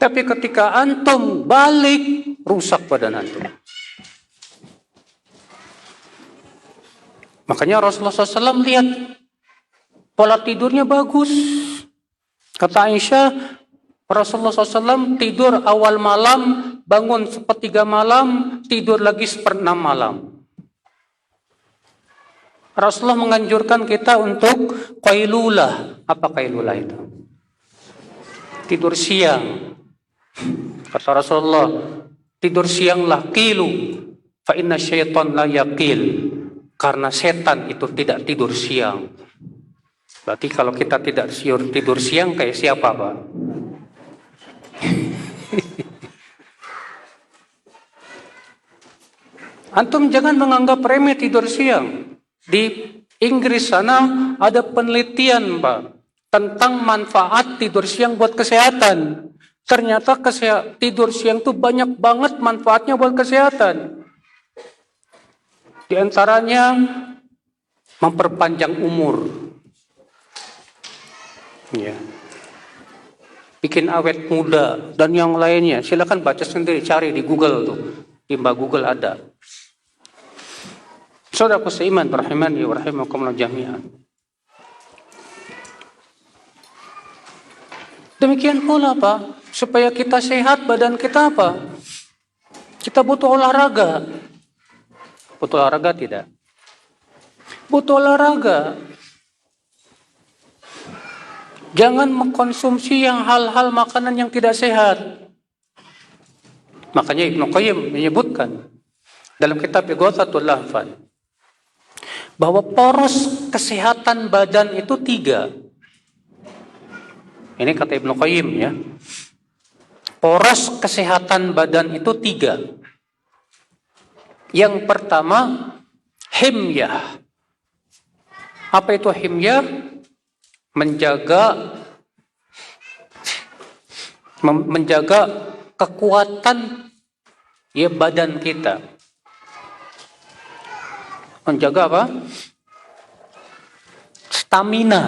Tapi ketika antum balik, rusak badan antum. Makanya Rasulullah SAW lihat pola tidurnya bagus. Kata Aisyah, Rasulullah SAW tidur awal malam, bangun sepertiga malam, tidur lagi seperenam malam. Rasulullah menganjurkan kita untuk qailulah. Apa qailulah itu? Tidur siang. Kata Rasulullah, tidur sianglah qilu, fa inna syaitan la yaqil. Karena setan itu tidak tidur siang. Berarti kalau kita tidak tidur siang kayak siapa, Pak? Antum jangan menganggap remeh tidur siang. Di Inggris sana ada penelitian, Pak, tentang manfaat tidur siang buat kesehatan. Ternyata tidur siang itu banyak banget manfaatnya buat kesehatan. Di antaranya memperpanjang umur. Ya. Bikin awet muda dan yang lainnya. Silakan baca sendiri, cari di Google tuh. Di Mbak Google ada. Saudaraku seiman rahimani wa rahimakumullah jami'an. Demikian pula, Pak, supaya kita sehat badan kita apa? Kita butuh olahraga. Butuh olahraga tidak? Butuh olahraga. Jangan mengkonsumsi yang hal-hal makanan yang tidak sehat. Makanya Ibnu Qayyim menyebutkan dalam kitab Ighathatul Lahfan bahwa poros kesehatan badan itu 3. Ini kata Ibnu Qayyim ya. Poros kesehatan badan itu 3. Yang pertama, himyah. Apa itu himyah? Menjaga kekuatan ya badan kita. Menjaga apa? Stamina.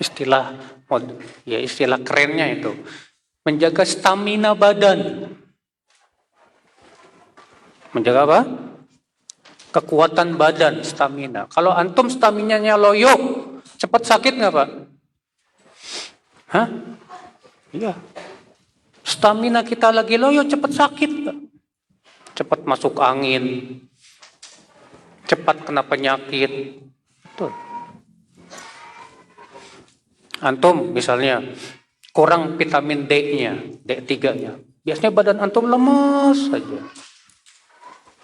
Istilah kerennya itu. Menjaga stamina badan. Menjaga apa? Kekuatan badan, stamina. Kalau antum staminanya loyo, cepat sakit nggak, Pak? Hah? Iya. Stamina kita lagi loyo, cepat sakit, Pak. Cepat masuk angin. Cepat kena penyakit. Betul. Antum misalnya kurang vitamin D-nya, D3-nya. Biasanya badan antum lemas saja.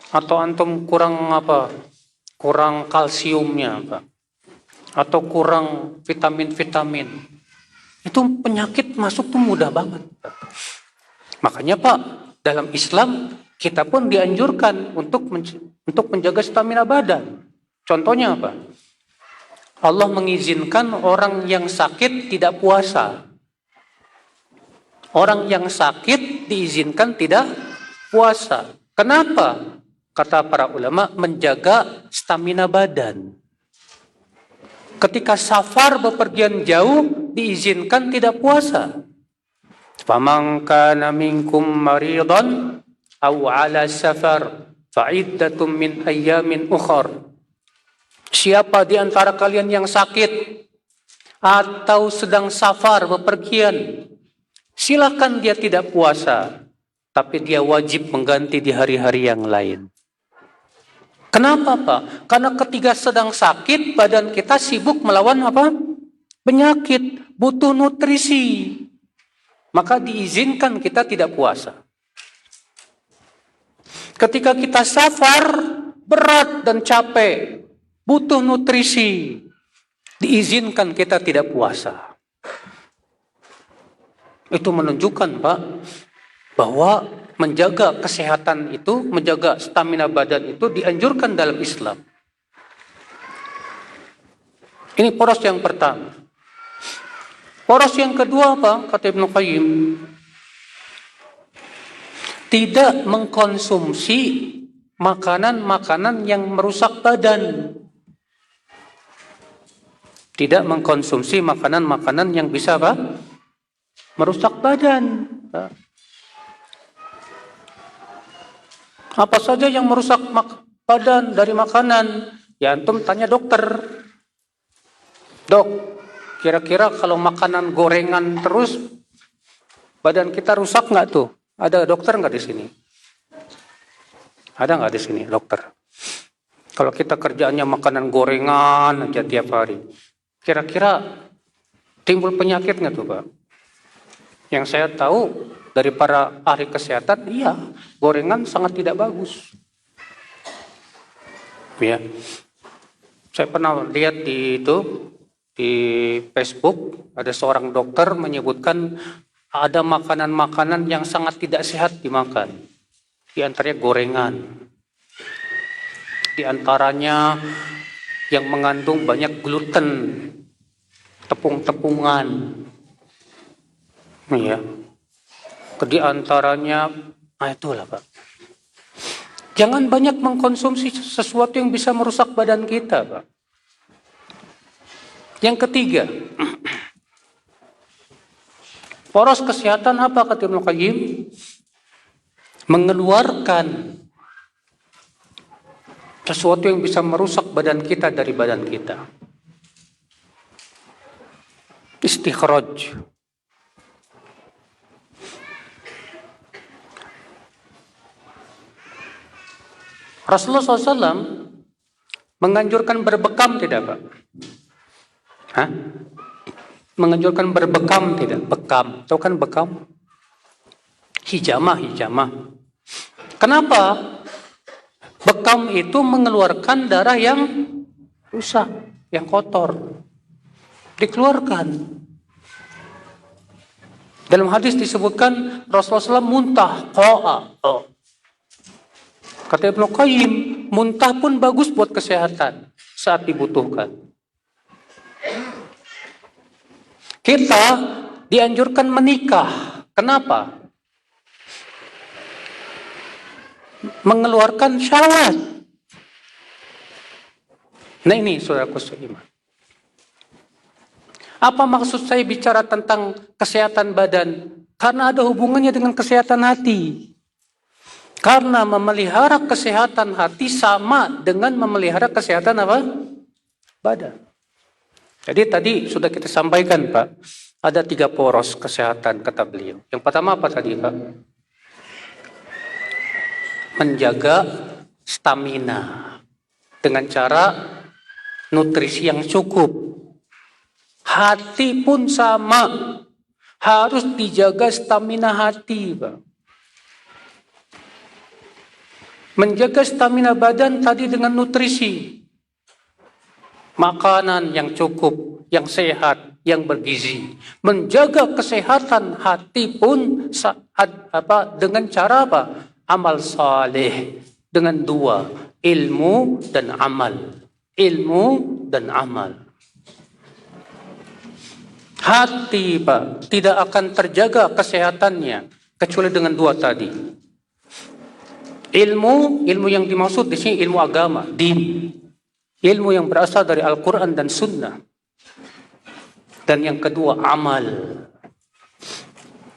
Atau antum kurang kurang kalsiumnya, Pak, atau kurang vitamin-vitamin, itu penyakit masuk tuh mudah banget, Pak. Makanya, Pak, dalam Islam kita pun dianjurkan untuk menjaga stamina badan. Contohnya apa? Allah mengizinkan orang yang sakit tidak puasa. Orang yang sakit diizinkan tidak puasa. Kenapa? Kata para ulama, menjaga stamina badan. Ketika safar bepergian jauh, diizinkan tidak puasa. Faman kana minkum maridan aw ala safar fa'iddatum min ayyamin ukhar. Siapa di antara kalian yang sakit atau sedang safar bepergian, silakan dia tidak puasa, tapi dia wajib mengganti di hari-hari yang lain. Kenapa, Pak? Karena ketika sedang sakit, badan kita sibuk melawan apa? Penyakit, butuh nutrisi. Maka diizinkan kita tidak puasa. Ketika kita safar, berat dan capek, butuh nutrisi, diizinkan kita tidak puasa. Itu menunjukkan, Pak, bahwa menjaga kesehatan itu, menjaga stamina badan itu dianjurkan dalam Islam. Ini poros yang pertama. Poros yang kedua, apa? Kata Ibnu Qayyim, tidak mengkonsumsi makanan-makanan yang merusak badan. Tidak mengkonsumsi makanan-makanan yang bisa apa? Merusak badan. Apa saja yang merusak badan dari makanan? Ya antum tanya dokter. Dok, kira-kira kalau makanan gorengan terus badan kita rusak nggak tuh? Ada dokter nggak di sini? Ada nggak di sini dokter? Kalau kita kerjaannya makanan gorengan aja tiap hari, kira-kira timbul penyakit nggak tuh, Pak? Yang saya tahu dari para ahli kesehatan, iya, gorengan sangat tidak bagus. Ya, saya pernah lihat di Facebook ada seorang dokter menyebutkan ada makanan-makanan yang sangat tidak sehat dimakan. Di antaranya gorengan. Di antaranya yang mengandung banyak gluten, tepung-tepungan. Ya. Di antaranya, itulah, Pak. Jangan banyak mengkonsumsi sesuatu yang bisa merusak badan kita, Pak. Yang ketiga, poros kesehatan apa kata Ibnu Qayyim? Mengeluarkan sesuatu yang bisa merusak badan kita dari badan kita. Istikhraj. Rasulullah SAW menganjurkan berbekam tidak, Pak? Hah? Menganjurkan berbekam tidak? Bekam. Tahu kan bekam? Hijamah. Kenapa? Bekam itu mengeluarkan darah yang rusak, yang kotor. Dikeluarkan. Dalam hadis disebutkan Rasulullah SAW muntah, Kata Ibnu Qayyim, muntah pun bagus buat kesehatan saat dibutuhkan. Kita dianjurkan menikah. Kenapa? Mengeluarkan syahwat. Nah ini saudaraku seiman. Apa maksud saya bicara tentang kesehatan badan? Karena ada hubungannya dengan kesehatan hati. Karena memelihara kesehatan hati sama dengan memelihara kesehatan apa? Badan. Jadi tadi sudah kita sampaikan, Pak, ada 3 poros kesehatan kata beliau. Yang pertama apa tadi, Pak? Menjaga stamina dengan cara nutrisi yang cukup. Hati pun sama, harus dijaga stamina hati, Pak. Menjaga stamina badan tadi dengan nutrisi. makanan yang cukup, yang sehat, yang bergizi. Menjaga kesehatan hati pun dengan cara apa? Amal saleh. Dengan dua, ilmu dan amal. Ilmu dan amal. Hati Pak tidak akan terjaga kesehatannya kecuali dengan dua tadi. Ilmu yang dimaksud di sini ilmu agama, din. Ilmu yang berasal dari Al-Quran dan Sunnah. Dan yang kedua amal.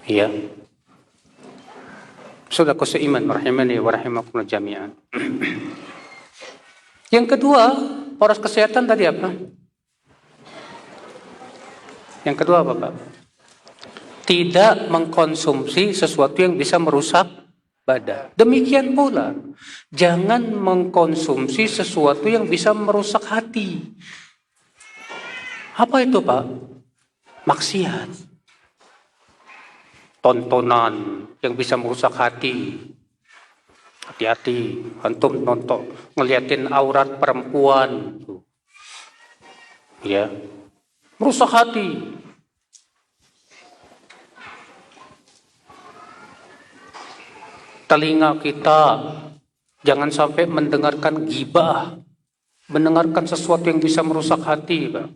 Ya. Saudaraku seiman rahimani wa rahimakumullah jami'an. Yang kedua, poros kesehatan tadi apa? Yang kedua apa, Pak? Tidak mengkonsumsi sesuatu yang bisa merusak badan. Demikian pula, jangan mengkonsumsi sesuatu yang bisa merusak hati. Apa itu, Pak? Maksiat. Tontonan yang bisa merusak hati. Hati-hati, antum nonton, ngeliatin aurat perempuan. Ya, merusak hati. Telinga kita jangan sampai mendengarkan ghibah, mendengarkan sesuatu yang bisa merusak hati, Pak.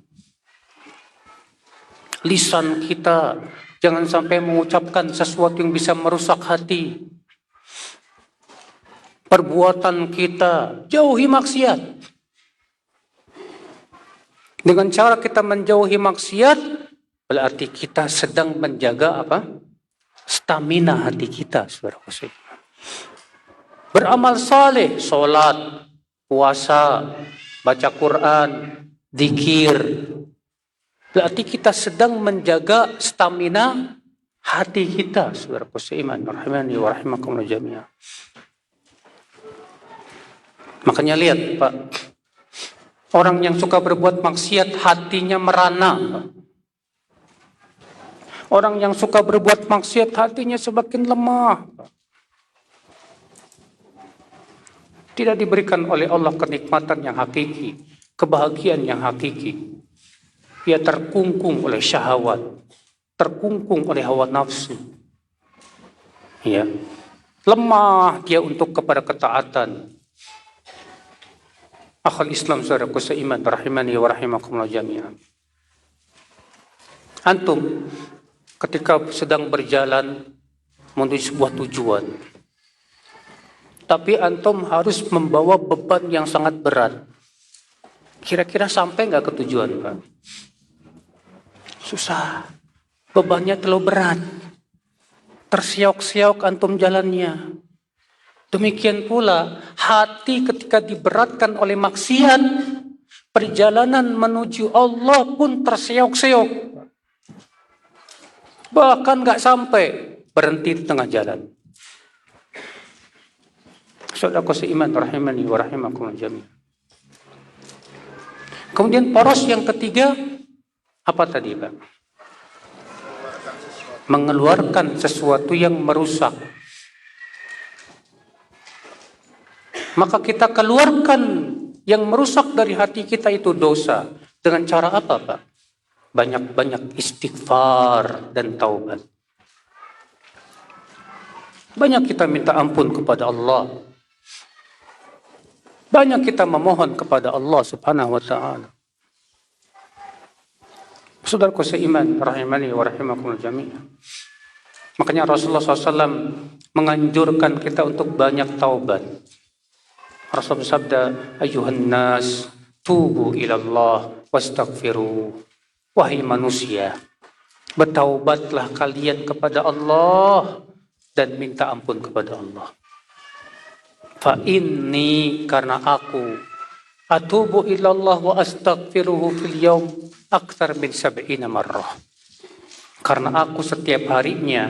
Lisan kita jangan sampai mengucapkan sesuatu yang bisa merusak hati. Perbuatan kita jauhi maksiat. Dengan cara kita menjauhi maksiat, berarti kita sedang menjaga apa? Stamina hati kita, saudara. Beramal saleh, sholat, puasa, baca Quran, zikir. Berarti kita sedang menjaga stamina hati kita, saudaraku seiman, rahimani wa rahimakumullah jami'ah. Makanya lihat, Pak, orang yang suka berbuat maksiat hatinya merana, Pak. Orang yang suka berbuat maksiat hatinya semakin lemah, Pak. Tidak diberikan oleh Allah kenikmatan yang hakiki, kebahagiaan yang hakiki. Dia terkungkung oleh syahwat, terkungkung oleh hawa nafsu. Ya. Lemah dia untuk kepada ketaatan. Akhul Islam saudaraku seiman rahimani wa rahimakumullah jami'an. Antum ketika sedang berjalan menuju sebuah tujuan, tapi antum harus membawa beban yang sangat berat. Kira-kira sampai nggak ke tujuan, Pak? Susah. Bebannya terlalu berat. Tersiok-siok antum jalannya. Demikian pula hati ketika diberatkan oleh maksiat, perjalanan menuju Allah pun tersiok-siok. Bahkan nggak sampai, berhenti di tengah jalan. Saudaraku seiman rahimani wa rahimakumullah jami'an. Kemudian poros yang ketiga apa tadi, Pak? Mengeluarkan sesuatu yang merusak. Maka kita keluarkan yang merusak dari hati kita itu dosa. Dengan cara apa, Pak? Banyak-banyak istighfar dan taubat. Banyak kita minta ampun kepada Allah. Banyak kita memohon kepada Allah subhanahu wa ta'ala. Saudaraku seiman rahimani wa rahimakumullah jami'an. Makanya Rasulullah SAW menganjurkan kita untuk banyak taubat. Rasul bersabda, ayuhan nas tubu ilallah wastaghfiru. Wahai manusia, bertaubatlah kalian kepada Allah dan minta ampun kepada Allah. Fa inni, karena aku atubu ilallah wa astaghfiruhu fil yaum akthar min 70 marrah. Karena aku setiap harinya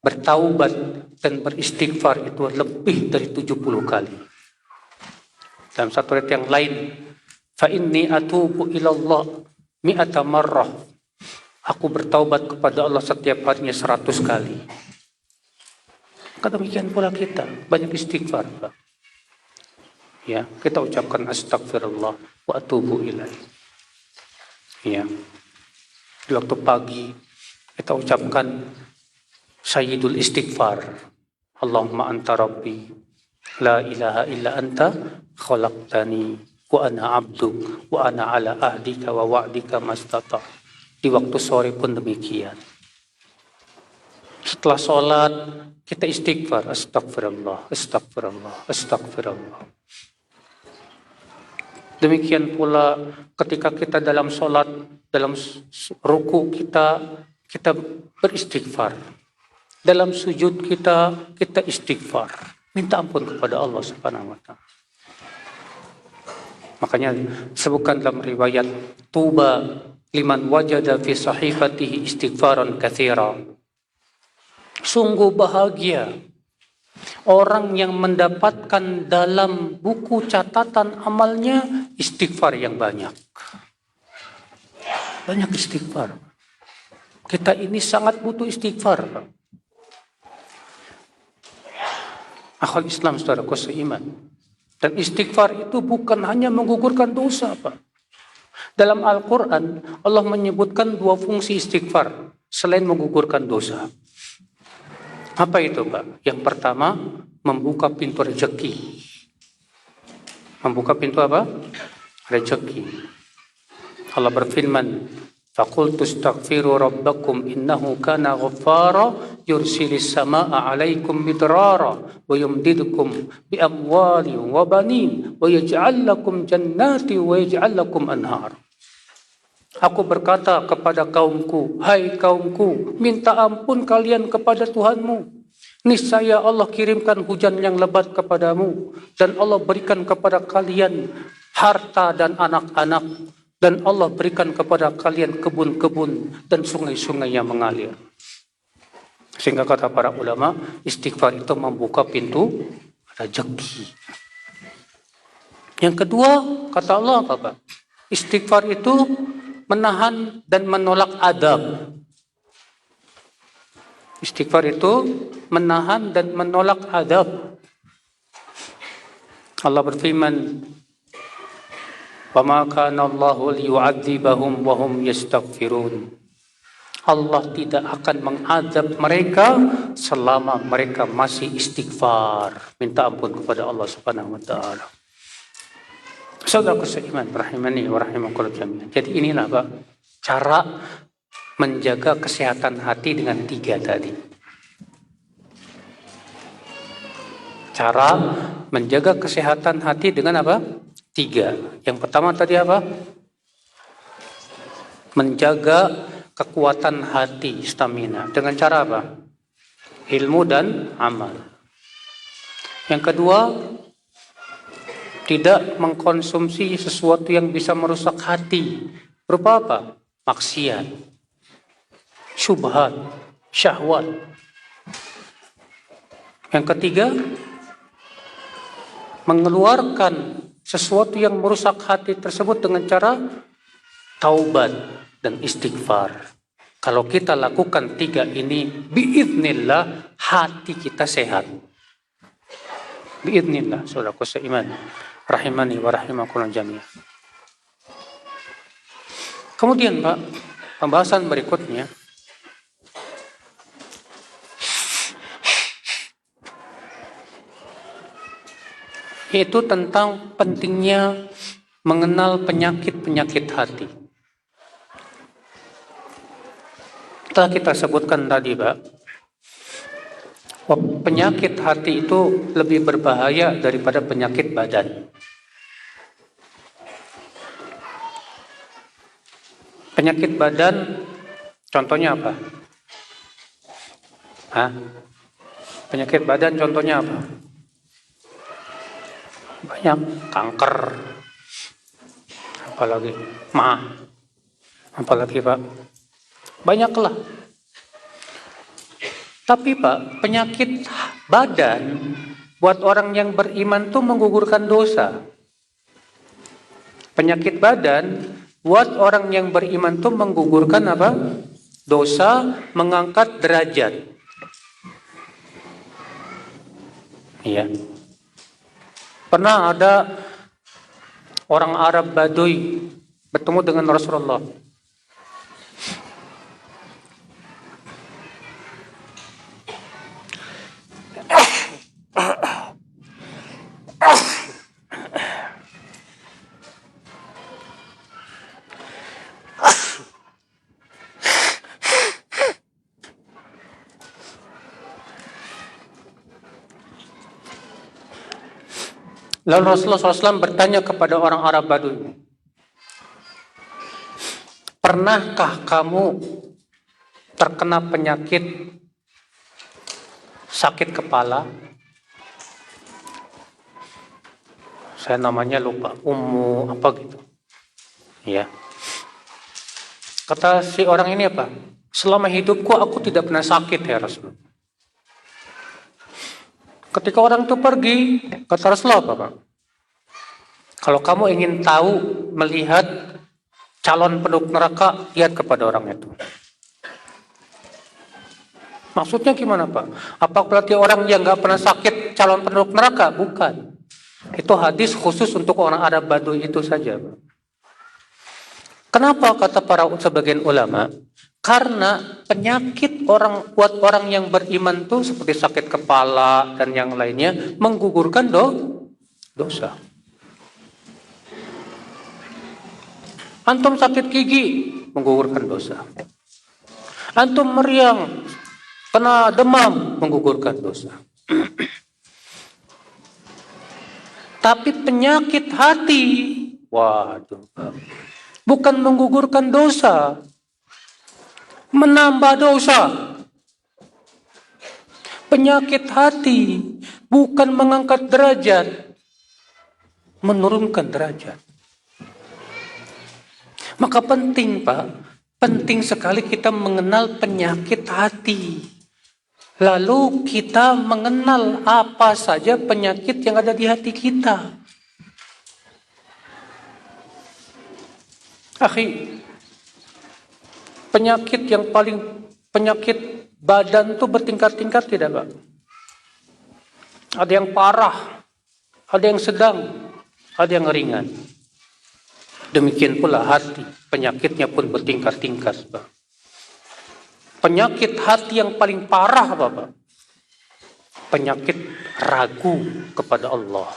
bertaubat dan beristighfar itu lebih dari 70 kali. Dalam satu ayat yang lain, fa inni atubu ilallah mi'ata marrah. Aku bertaubat kepada Allah setiap harinya 100 kali. Demikian pula kita banyak istighfar, Pak. Ya, kita ucapkan astagfirullah wa atubu ilaih. Ya. Di waktu pagi kita ucapkan Sayyidul Istighfar. Allahumma anta rabbi, la ilaha illa anta khalaqtani wa ana abduk wa ana ala ahdika wa wa'dika mastata. Di waktu sore pun demikian. Setelah sholat kita istighfar, astagfirullah, astagfirullah, astagfirullah. Demikian pula ketika kita dalam sholat, dalam ruku kita beristighfar. Dalam sujud kita istighfar. Minta ampun kepada Allah Subhanahu wa ta'ala. Makanya sebutkan dalam riwayat, tuba liman wajada fi sahifatihi istighfaran katsira. Sungguh bahagia orang yang mendapatkan dalam buku catatan amalnya istighfar yang banyak. Banyak istighfar. Kita ini sangat butuh istighfar. Akhul Islam, saudaraku seiman. Dan istighfar itu bukan hanya menggugurkan dosa, Pak. Dalam Al-Quran, Allah menyebutkan 2 fungsi istighfar selain menggugurkan dosa. Apa itu, Pak? Yang pertama, membuka pintu rezeki. Membuka pintu apa? Rezeki. Allah berfirman, faqultu astaghfiru rabbakum innahu kana ghaffara yursilis samaa'a 'alaikum midrara wa yumdidukum bi amwalin wa banin wa yaj'al lakum jannati wa yaj'al lakum anhar. Aku berkata kepada kaumku, hai kaumku, minta ampun kalian kepada Tuhanmu. Niscaya Allah kirimkan hujan yang lebat kepadamu, dan Allah berikan kepada kalian harta dan anak-anak, dan Allah berikan kepada kalian kebun-kebun dan sungai-sungai yang mengalir. Sehingga kata para ulama, istighfar itu membuka pintu rezeki. Yang kedua, kata Allah apa, Pak? Istighfar itu menahan dan menolak adab. Istighfar itu menahan dan menolak adab. Allah berfirman, "Wa ma kana Allahu liyu'adzibahum wa hum yastaghfirun." Allah tidak akan mengadab mereka selama mereka masih istighfar, minta ampun kepada Allah Subhanahu wa taala. Saudaraku seiman, rahimani wa rahimakumullah jami'an. Jadi inilah, Pak, cara menjaga kesehatan hati dengan 3 tadi. Cara menjaga kesehatan hati dengan apa? 3. Yang pertama tadi apa? Menjaga kekuatan hati, stamina. Dengan cara apa? Ilmu dan amal. Yang kedua, tidak mengkonsumsi sesuatu yang bisa merusak hati. Berupa apa? Maksiat, syubhat, syahwat. Yang ketiga, mengeluarkan sesuatu yang merusak hati tersebut dengan cara taubat dan istighfar. Kalau kita lakukan 3 ini, biiznillah hati kita sehat. Biiznillah, saudaraku seiman, rahimani wa rahimakumullah jami'an. Kemudian, Pak, pembahasan berikutnya yaitu tentang pentingnya mengenal penyakit-penyakit hati. Telah kita sebutkan tadi, Pak, penyakit hati itu lebih berbahaya daripada penyakit badan. Penyakit badan, contohnya apa? Penyakit badan contohnya apa? Banyak, kanker, apalagi apalagi, Pak, banyaklah. Tapi, Pak, penyakit badan buat orang yang beriman tuh menggugurkan dosa. Penyakit badan buat orang yang beriman tuh menggugurkan apa? Dosa, mengangkat derajat. Iya. Pernah ada orang Arab Baduy bertemu dengan Rasulullah Lalu Rasulullah SAW bertanya kepada orang Arab Badui, pernahkah kamu terkena penyakit sakit kepala? Saya namanya lupa, Ummu apa gitu. Ya. Kata si orang ini apa? Selama hidupku aku tidak pernah sakit ya Rasul. Ketika orang itu pergi, kata Rasulullah apa Pak? Kalau kamu ingin tahu, melihat calon penduduk neraka, lihat kepada orang itu. Maksudnya gimana Pak? Apa berarti orang yang gak pernah sakit calon penduduk neraka? Bukan. Itu hadis khusus untuk orang Arab Badui itu saja Pak. Kenapa kata para sebagian ulama? Karena penyakit buat orang yang beriman tuh seperti sakit kepala dan yang lainnya menggugurkan dosa. Antum sakit gigi menggugurkan dosa. Antum meriang, kena demam menggugurkan dosa. Tapi penyakit hati, waduh, bukan menggugurkan dosa, menambah dosa. Penyakit hati bukan mengangkat derajat, menurunkan derajat. Maka penting Pak, penting sekali kita mengenal penyakit hati. Lalu kita mengenal apa saja penyakit yang ada di hati kita. Akhi, penyakit badan itu bertingkat-tingkat tidak Pak? Ada yang parah, ada yang sedang, ada yang ringan. Demikian pula hati, penyakitnya pun bertingkat-tingkat Pak. Penyakit hati yang paling parah apa Pak? Penyakit ragu kepada Allah.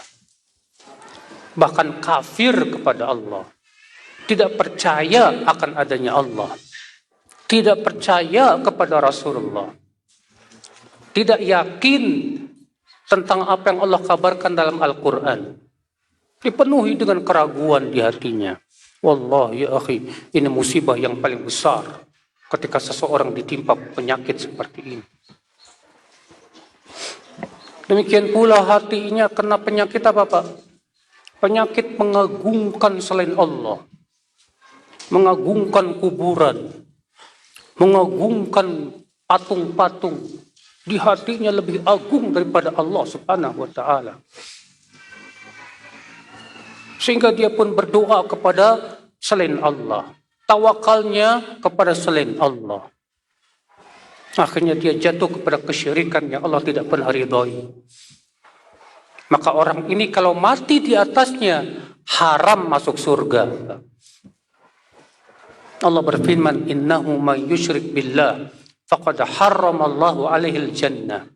Bahkan kafir kepada Allah. Tidak percaya akan adanya Allah. Tidak percaya kepada Rasulullah. Tidak yakin tentang apa yang Allah kabarkan dalam Al-Quran. Dipenuhi dengan keraguan di hatinya. Wallahi ya akhi, ini musibah yang paling besar ketika seseorang ditimpa penyakit seperti ini. Demikian pula hatinya kena penyakit apa Pak? Penyakit mengagungkan selain Allah. Mengagungkan kuburan. Mengagungkan patung-patung. Di hatinya lebih agung daripada Allah Subhanahu wa ta'ala. Sehingga dia pun berdoa kepada selain Allah. Tawakalnya kepada selain Allah. Akhirnya dia jatuh kepada kesyirikan yang Allah tidak pernah ridhoi. Maka orang ini kalau mati di atasnya, haram masuk surga. Allah berfirman, innahu may yusyrik billah faqad harramallahu alaihil jannah.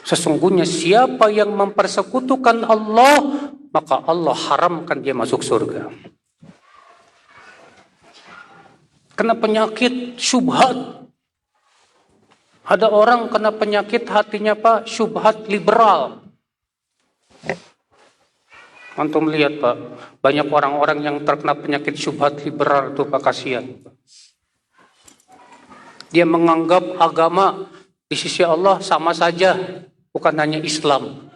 Sesungguhnya siapa yang mempersekutukan Allah, maka Allah haramkan dia masuk surga. Kena penyakit syubhat. Ada orang kena penyakit hatinya Pak, syubhat liberal. Antum lihat Pak, banyak orang-orang yang terkena penyakit syubhat liberal itu Pak, kasihan. Dia menganggap agama di sisi Allah sama saja, bukan hanya Islam.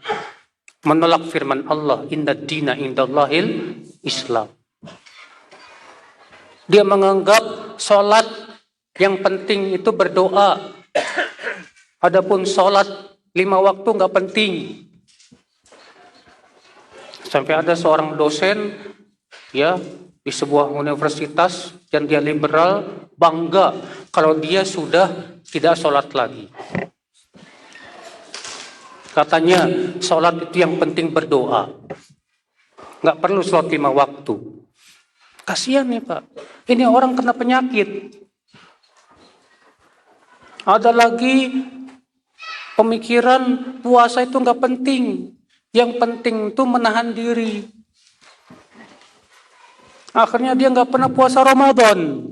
Menolak firman Allah, inna dina indallahil Islam. Dia menganggap sholat yang penting itu berdoa. Adapun sholat 5 waktu nggak penting. Sampai ada seorang dosen ya di sebuah universitas dan dia liberal bangga kalau dia sudah tidak sholat lagi. Katanya sholat itu yang penting berdoa. Nggak perlu sholat 5 waktu. Kasihan nih Pak. Ini orang kena penyakit. Ada lagi pemikiran puasa itu nggak penting. Yang penting itu menahan diri. Akhirnya dia nggak pernah puasa Ramadan.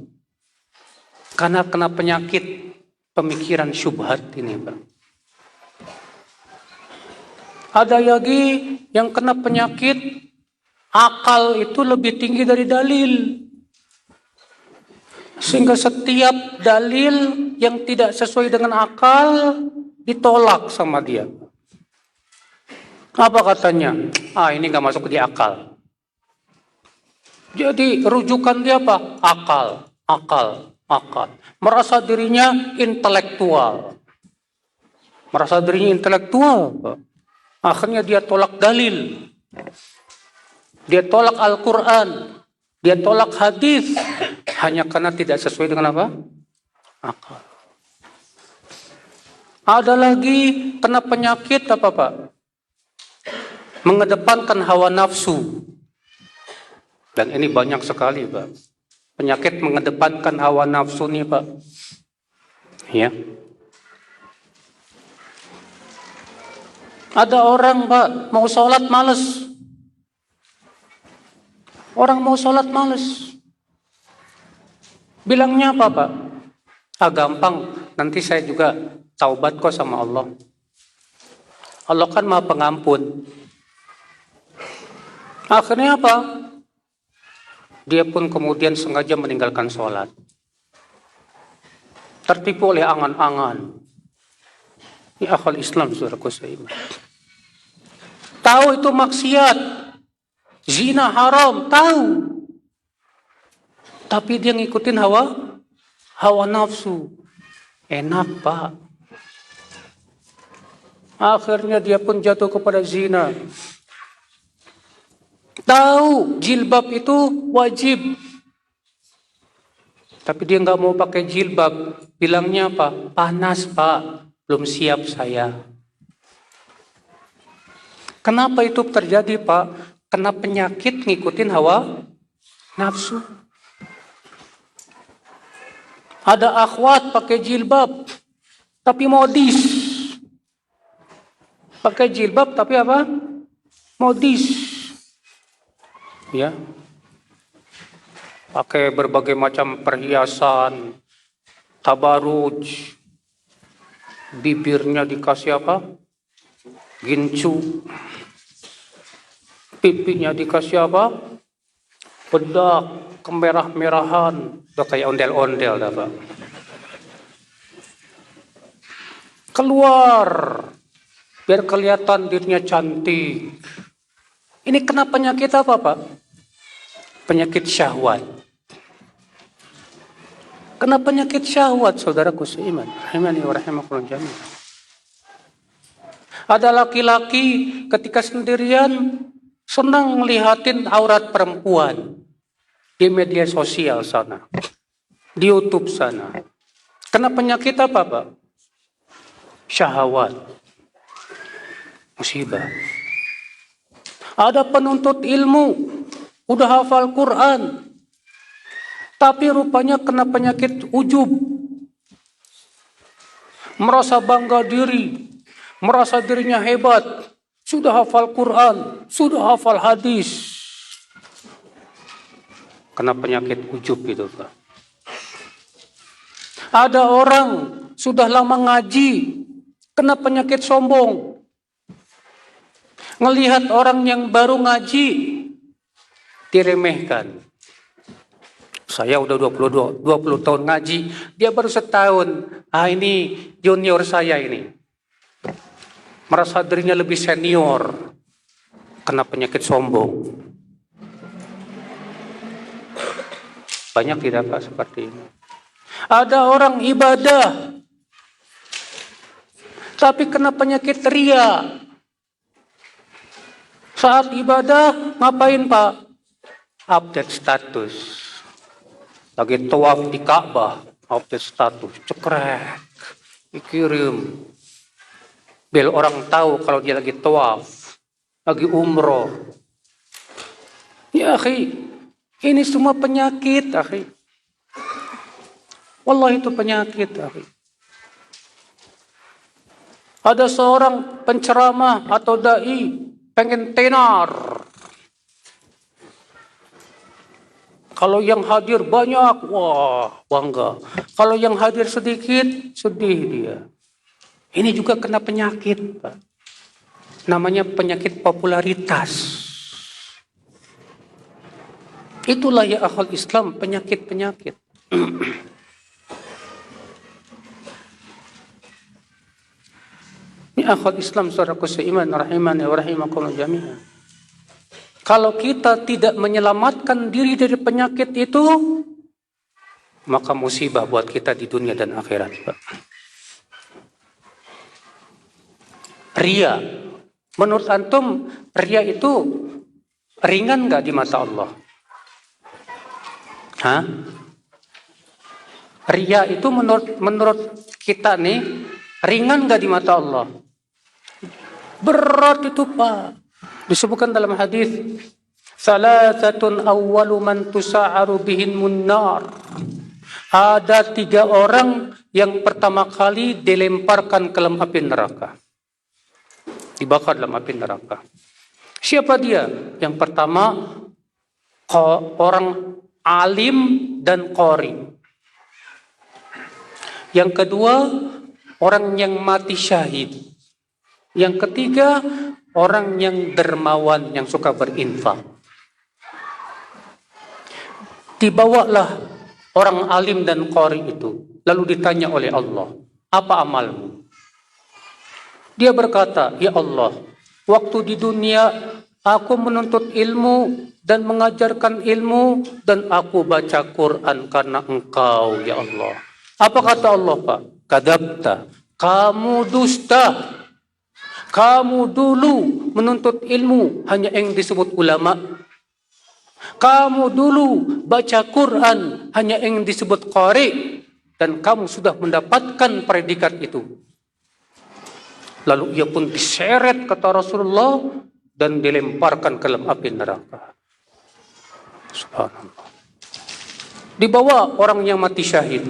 Karena kena penyakit pemikiran syubhat ini Pak. Ada lagi yang kena penyakit akal itu lebih tinggi dari dalil. Sehingga setiap dalil yang tidak sesuai dengan akal ditolak sama dia. Apa katanya? Ini gak masuk di akal. Jadi rujukan dia apa? Akal. Merasa dirinya intelektual. Akhirnya dia tolak dalil. Dia tolak Al-Quran. Dia tolak hadis. Hanya karena tidak sesuai dengan apa? Akal. Ada lagi kena penyakit apa Pak? Mengedepankan hawa nafsu. Dan ini banyak sekali Pak. Penyakit mengedepankan hawa nafsu nih Pak. Ya. Ada orang Pak mau sholat males. Bilangnya apa Pak? Gampang. Nanti saya juga taubat kok sama Allah. Allah kan Maha Pengampun. Akhirnya apa? Dia pun kemudian sengaja meninggalkan sholat. Tertipu oleh angan-angan. Ini akal Islam, saudaraku seiman. Tahu itu maksiat. Zina haram, tahu. Tapi dia ngikutin hawa nafsu. Enak Pak. Akhirnya dia pun jatuh kepada zina. Tahu jilbab itu wajib. Tapi dia nggak mau pakai jilbab. Bilangnya apa? Panas Pak. Belum siap saya. Kenapa itu terjadi Pak? Kena penyakit ngikutin hawa nafsu. Ada akhwat pakai jilbab. Tapi modis. Pakai jilbab tapi apa? Modis. Ya, pakai berbagai macam perhiasan, tabaruj, bibirnya dikasih apa? Gincu, pipinya dikasih apa? Bedak, kemerah-merahan, udah kayak ondel-ondel dah Pak. Keluar, biar kelihatan dirinya cantik. Ini kena penyakit apa Pak? Penyakit syahwat. Kena penyakit syahwat, saudaraku seiman. Rahimani wa rahimakumullah jami'an. Ada laki-laki ketika sendirian senang melihatin aurat perempuan di media sosial sana, di YouTube sana. Kena penyakit apa Pak? Syahwat. Musibah. Ada penuntut ilmu, udah hafal Quran, tapi rupanya kena penyakit ujub. Merasa bangga diri, merasa dirinya hebat, sudah hafal Quran, sudah hafal hadis. Kena penyakit ujub itu Pak. Ada orang sudah lama ngaji, kena penyakit sombong. Ngelihat orang yang baru ngaji, diremehkan. Saya udah 20 tahun ngaji, dia baru setahun. Ini junior saya ini. Merasa dirinya lebih senior. Kena penyakit sombong. Banyak tidak Pak seperti ini. Ada orang ibadah, tapi kena penyakit ria. Saat ibadah, ngapain Pak? Update status. Lagi tawaf di Ka'bah, update status. Cekrek, dikirim. Biar orang tahu kalau dia lagi tawaf, lagi umroh. Ya akhi, ini semua penyakit akhi. Wallahi itu penyakit akhi. Ada seorang penceramah atau dai pengen tenar. Kalau yang hadir banyak, wah bangga. Kalau yang hadir sedikit, sedih dia. Ini juga kena penyakit Pak. Namanya penyakit popularitas. Itulah ya akhul Islam, penyakit-penyakit. Ini akhul Islam, saudaraku seiman, rahimani wa rahimakumullah jami'an. Kalau kita tidak menyelamatkan diri dari penyakit itu, maka musibah buat kita di dunia dan akhirat. Ria. Menurut antum, ria itu ringan gak di mata Allah? Hah? Ria itu menurut kita nih, ringan gak di mata Allah? Berat itu Pak. Disebutkan dalam hadis, salasatun awwalu man tusa'aru bihin munnar. Ada 3 orang yang pertama kali dilemparkan ke dalam api neraka. Dibakar dalam api neraka. Siapa dia? Yang pertama, orang alim dan qori. Yang kedua, orang yang mati syahid. Yang ketiga, orang yang dermawan, yang suka berinfak. Dibawalah orang alim dan qori itu, lalu ditanya oleh Allah, apa amalmu? Dia berkata, ya Allah, waktu di dunia aku menuntut ilmu dan mengajarkan ilmu, dan aku baca Quran karena Engkau, ya Allah. Apa kata Allah, Pak? Kadzabta, kamu dusta. Kamu dulu menuntut ilmu hanya yang disebut ulama. Kamu dulu baca Quran hanya yang disebut qari, dan kamu sudah mendapatkan predikat itu. Lalu ia pun diseret, kata Rasulullah, dan dilemparkan ke dalam api neraka. Subhanallah. Dibawa orang yang mati syahid.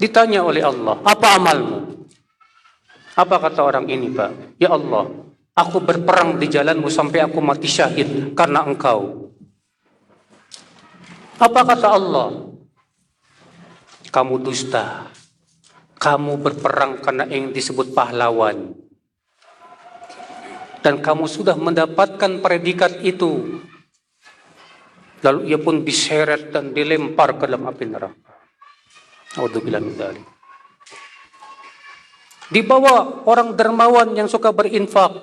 Ditanya oleh Allah, apa amalmu? Apa kata orang ini, Pak? Ya Allah, aku berperang di jalanmu sampai aku mati syahid karena Engkau. Apa kata Allah? Kamu dusta. Kamu berperang karena yang disebut pahlawan. Dan kamu sudah mendapatkan predikat itu. Lalu ia pun diseret dan dilempar ke dalam api neraka. A'udzubillahi min dzalik. Dibawa orang dermawan yang suka berinfak.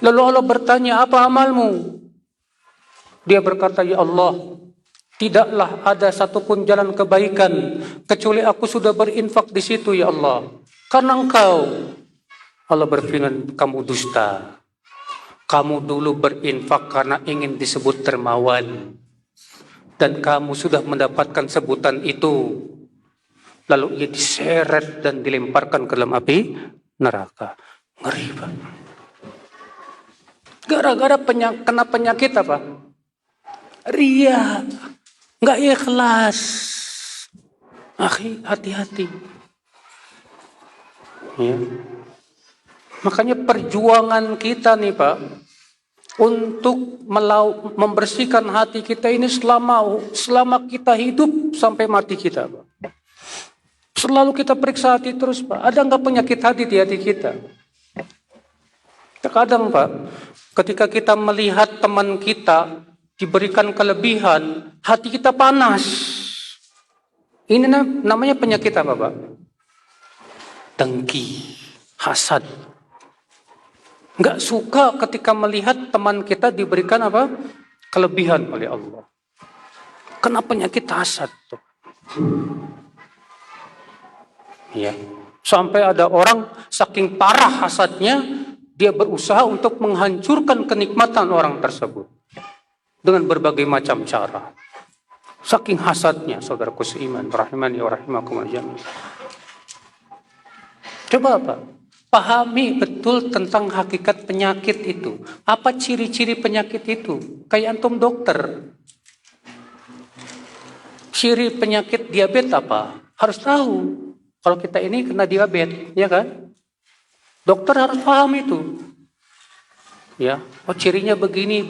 Lalu Allah bertanya, apa amalmu? Dia berkata, ya Allah, tidaklah ada satupun jalan kebaikan kecuali aku sudah berinfak di situ, ya Allah. Karena Engkau. Allah berfirman, kamu dusta. Kamu dulu berinfak karena ingin disebut dermawan. Dan kamu sudah mendapatkan sebutan itu. Lalu ia diseret dan dilemparkan ke dalam api neraka. Ngeri, Pak. Gara-gara kena penyakit apa? Ria. Nggak ikhlas. Akhi, hati-hati. Ya. Makanya perjuangan kita nih, Pak, untuk membersihkan hati kita ini selama kita hidup sampai mati kita, Pak. Selalu kita periksa hati terus, Pak. Ada nggak penyakit hati di hati kita? Terkadang, Pak, ketika kita melihat teman kita diberikan kelebihan, hati kita panas. Ini namanya penyakit apa, Pak? Dengki, hasad. Nggak suka ketika melihat teman kita diberikan apa? Kelebihan oleh Allah. Kena penyakit hasad tuh. Ya. Sampai ada orang saking parah hasadnya, dia berusaha untuk menghancurkan kenikmatan orang tersebut dengan berbagai macam cara. Saking hasadnya, saudaraku seiman, rahimani wa rahimakumullah jami'an. Coba apa? Pahami betul tentang hakikat penyakit itu. Apa ciri-ciri penyakit itu? Kayak antum dokter. Ciri penyakit diabetes apa? Harus tahu. Kalau kita ini kena diabetes, ya kan? Dokter harus paham itu. Ya, oh cirinya begini.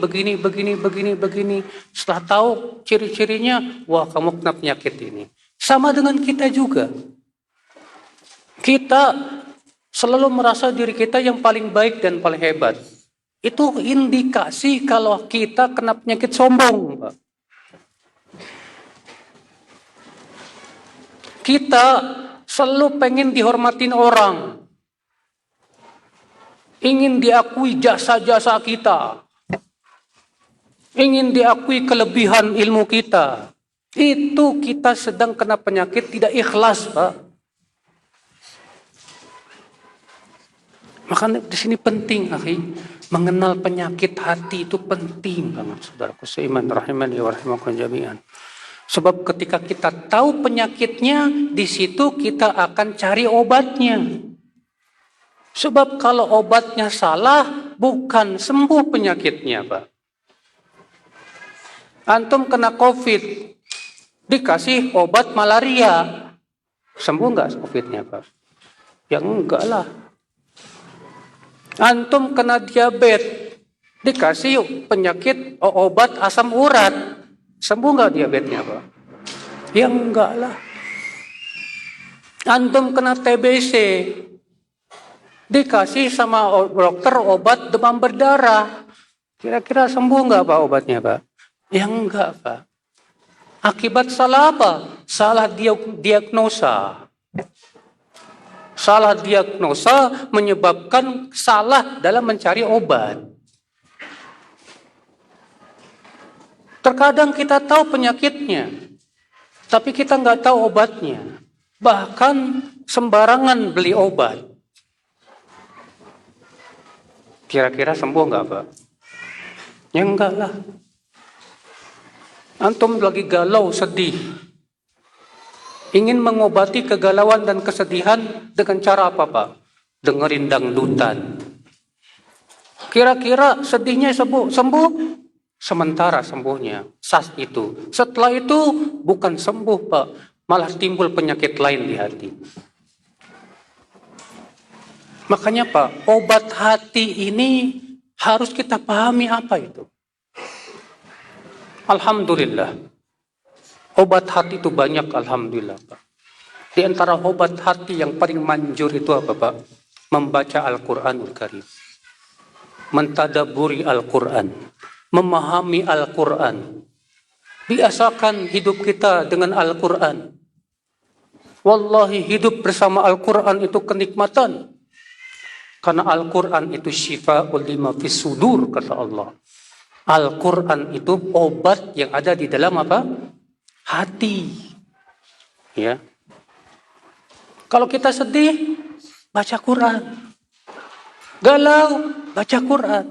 Setelah tahu ciri-cirinya, wah kamu kena penyakit ini. Sama dengan kita juga. Kita selalu merasa diri kita yang paling baik dan paling hebat. Itu indikasi kalau kita kena penyakit sombong, Pak. Kita selalu pengen dihormatin orang. Ingin diakui jasa-jasa kita. Ingin diakui kelebihan ilmu kita. Itu kita sedang kena penyakit tidak ikhlas, Pak. Makanya di sini penting, akhi, mengenal penyakit hati itu penting banget, saudaraku seiman rahimani wa rahimakum jami'an. Sebab ketika kita tahu penyakitnya, di situ kita akan cari obatnya. Sebab kalau obatnya salah, bukan sembuh penyakitnya, Pak. Antum kena COVID, dikasih obat malaria, sembuh nggak COVID-nya, Pak? Ya enggak lah. Antum kena diabetes, dikasih penyakit obat asam urat, sembuh nggak diabetesnya, Pak? Ya enggak lah. Antum kena TBC, dikasih sama dokter obat demam berdarah, kira-kira sembuh nggak, Pak, obatnya, Pak? Ya enggak, Pak. Akibat salah apa? Salah diagnosa. Salah diagnosa menyebabkan salah dalam mencari obat. Terkadang kita tahu penyakitnya, tapi kita nggak tahu obatnya. Bahkan sembarangan beli obat. Kira-kira sembuh nggak, Pak? Ya enggak lah. Antum lagi galau, sedih. Ingin mengobati kegalauan dan kesedihan dengan cara apa, Pak? Dengerin dangdutan. Kira-kira sedihnya sembuh? Sementara sembuhnya, saat itu. Setelah itu bukan sembuh, Pak. Malah timbul penyakit lain di hati. Makanya, Pak, obat hati ini harus kita pahami apa itu. Alhamdulillah. Obat hati itu banyak, alhamdulillah, Pak. Di antara obat hati yang paling manjur itu apa, Pak? Membaca Al-Quranul Karim. Mentadaburi Al-Quran. Memahami Al-Quran. Biasakan hidup kita dengan Al-Quran. Wallahi hidup bersama Al-Quran itu kenikmatan. Karena Al-Quran itu syifa'ul lima fis sudur, kata Allah. Al-Quran itu obat yang ada di dalam apa? Hati. Ya. Kalau kita sedih, baca Quran. Galau, baca Quran.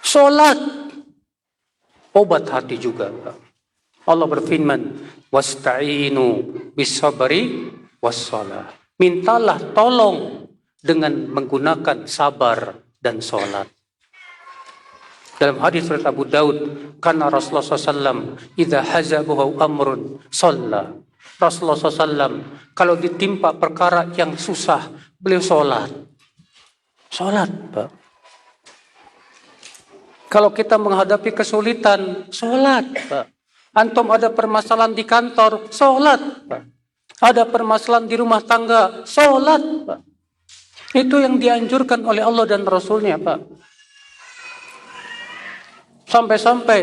Salat, obat hati juga, Pak. Allah berfirman, wasta'inu bis-sabri was-shalah. Mintalah tolong dengan menggunakan sabar dan salat. Dalam hadis riwayat Abu Daud, karena Rasulullah SAW idza hazabahu amrun shalla. Rasulullah SAW kalau ditimpa perkara yang susah, beliau sholat. Sholat, Pak. Kalau kita menghadapi kesulitan, sholat, Pak. Antum ada permasalahan di kantor, sholat, Pak. Ada permasalahan di rumah tangga, sholat, Pak. Itu yang dianjurkan oleh Allah dan Rasulnya, Pak. Sampai-sampai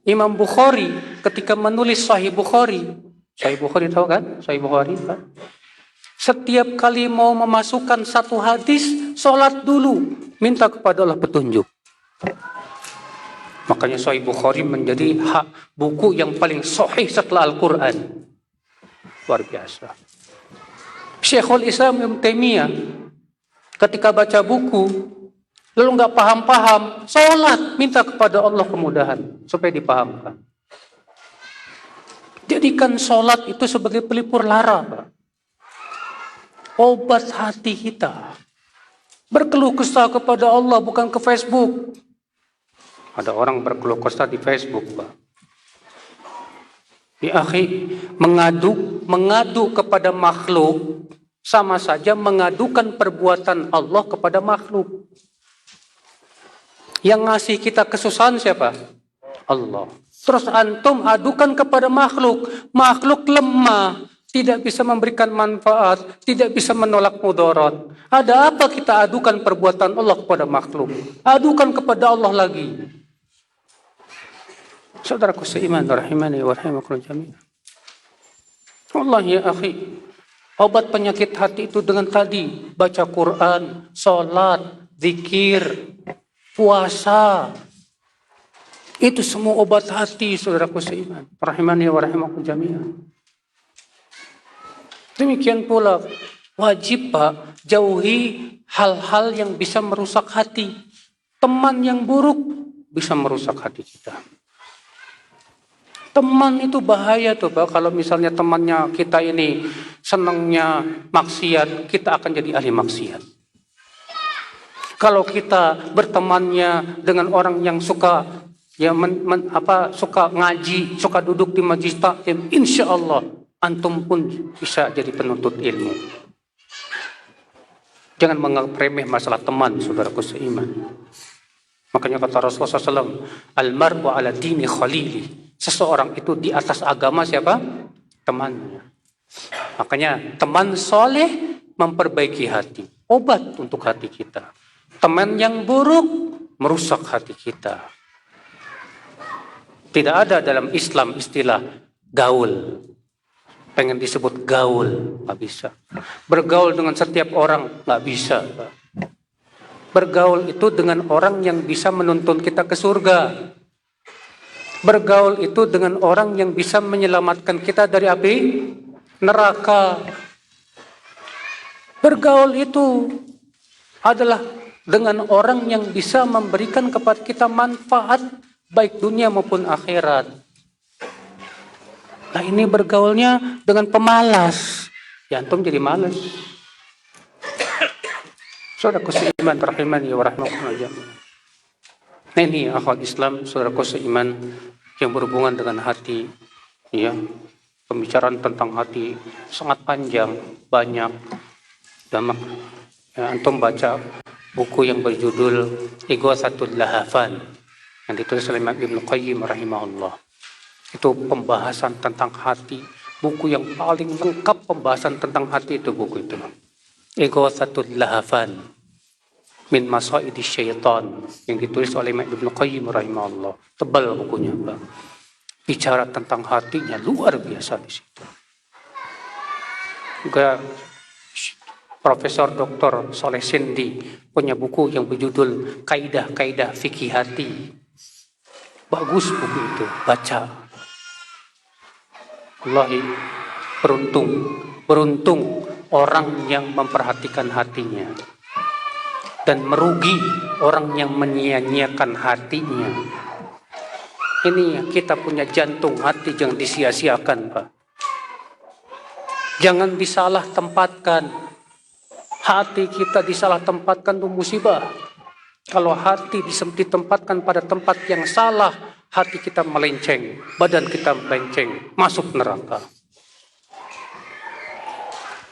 Imam Bukhari ketika menulis Sahih Bukhari tahu kan? Sahih Bukhari, Pak. Setiap kali mau memasukkan satu hadis, sholat dulu, minta kepada Allah petunjuk. Makanya Sahih Bukhari menjadi buku yang paling sahih setelah Al-Quran. Luar biasa. Syekhul Islam Ibnu Taimiyah ketika baca buku lalu nggak paham-paham, sholat, minta kepada Allah kemudahan supaya dipahamkan. Jadikan sholat itu sebagai pelipur lara, Pak. Obat hati kita. Berkeluh kesah kepada Allah, bukan ke Facebook. Ada orang berkeluh kesah di Facebook, Pak. Ya akhi, mengadu kepada makhluk sama saja mengadukan perbuatan Allah kepada makhluk. Yang ngasih kita kesusahan siapa? Allah. Terus antum adukan kepada makhluk. Makhluk lemah. tidak bisa memberikan manfaat, tidak bisa menolak mudarat. Ada apa kita adukan perbuatan Allah kepada makhluk? Adukan kepada Allah lagi. Saudaraku seiman, rahimani wa rahimakumullah jami'an. Allah ya akhi, obat penyakit hati itu dengan tadi baca Quran, sholat, zikir, puasa. Itu semua obat hati, saudaraku seiman. Rahimani wa rahimakumullah jami'an. Demikian pula wajib Pak, jauhi hal-hal yang bisa merusak hati. Teman yang buruk bisa merusak hati kita. Teman itu bahaya tuh Pak, kalau misalnya temannya kita ini senangnya maksiat, kita akan jadi ahli maksiat. Kalau kita bertemannya dengan orang yang suka suka ngaji, suka duduk di majelis taklim, insya Allah antum pun bisa jadi penuntut ilmu. Jangan menganggap remeh masalah teman, saudaraku seiman. Makanya kata Rasulullah SAW, almar'u ala dini khalili. Seseorang itu di atas agama siapa? Temannya. Makanya teman soleh memperbaiki hati. Obat untuk hati kita. Teman yang buruk merusak hati kita. Tidak ada dalam Islam istilah gaul. Pengen disebut gaul, nggak bisa. Bergaul dengan setiap orang, nggak bisa. Bergaul itu dengan orang yang bisa menuntun kita ke surga. Bergaul itu dengan orang yang bisa menyelamatkan kita dari api neraka. Bergaul itu adalah dengan orang yang bisa memberikan kepada kita manfaat baik dunia maupun akhirat. Nah ini bergaulnya dengan pemalas. Ya antum jadi malas. Saudaraku seiman rahimani wa rahimakumullah. Nah ini akhwat Islam, saudaraku seiman yang berhubungan dengan hati. Ya, pembicaraan tentang hati sangat panjang, banyak. Dan ya, antum baca buku yang berjudul Ighatsatul Lahafan yang ditulis oleh Imam Ibnu Qayyim rahimahullah. Itu pembahasan tentang hati. Buku yang paling lengkap pembahasan tentang hati itu buku itu. Ighatsatul Lahafan min Masaidi Syaitan yang ditulis oleh Imam Ibnu Qayyim rahimahullah. Tebal bukunya, Pak. Bicara tentang hatinya luar biasa di situ. Juga Profesor Dr. Soleh Sindi punya buku yang berjudul Kaidah-Kaidah Fikih Hati. Bagus buku itu, baca. Wallahi beruntung orang yang memperhatikan hatinya dan merugi orang yang menyia-nyiakan hatinya. Ini kita punya jantung hati, jangan disia-siakan Pak. Jangan disalah tempatkan. Hati kita disalah tempatkan itu musibah. Kalau hati ditempatkan pada tempat yang salah, hati kita melenceng, badan kita melenceng, masuk neraka.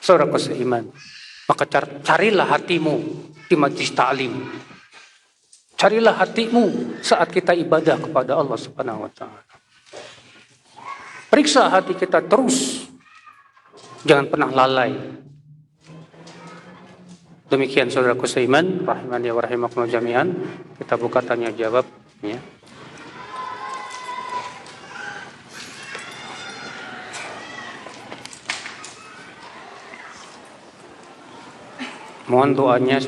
Saudaraku seiman, maka carilah hatimu di majlis ta'lim. Carilah hatimu saat kita ibadah kepada Allah Subhanahu wa taala. Periksa hati kita terus. Jangan pernah lalai. Demikian saudaraku seiman, rahimani wa rahimakumullah jami'an. Kita buka tanya jawab ya. Mohon doanya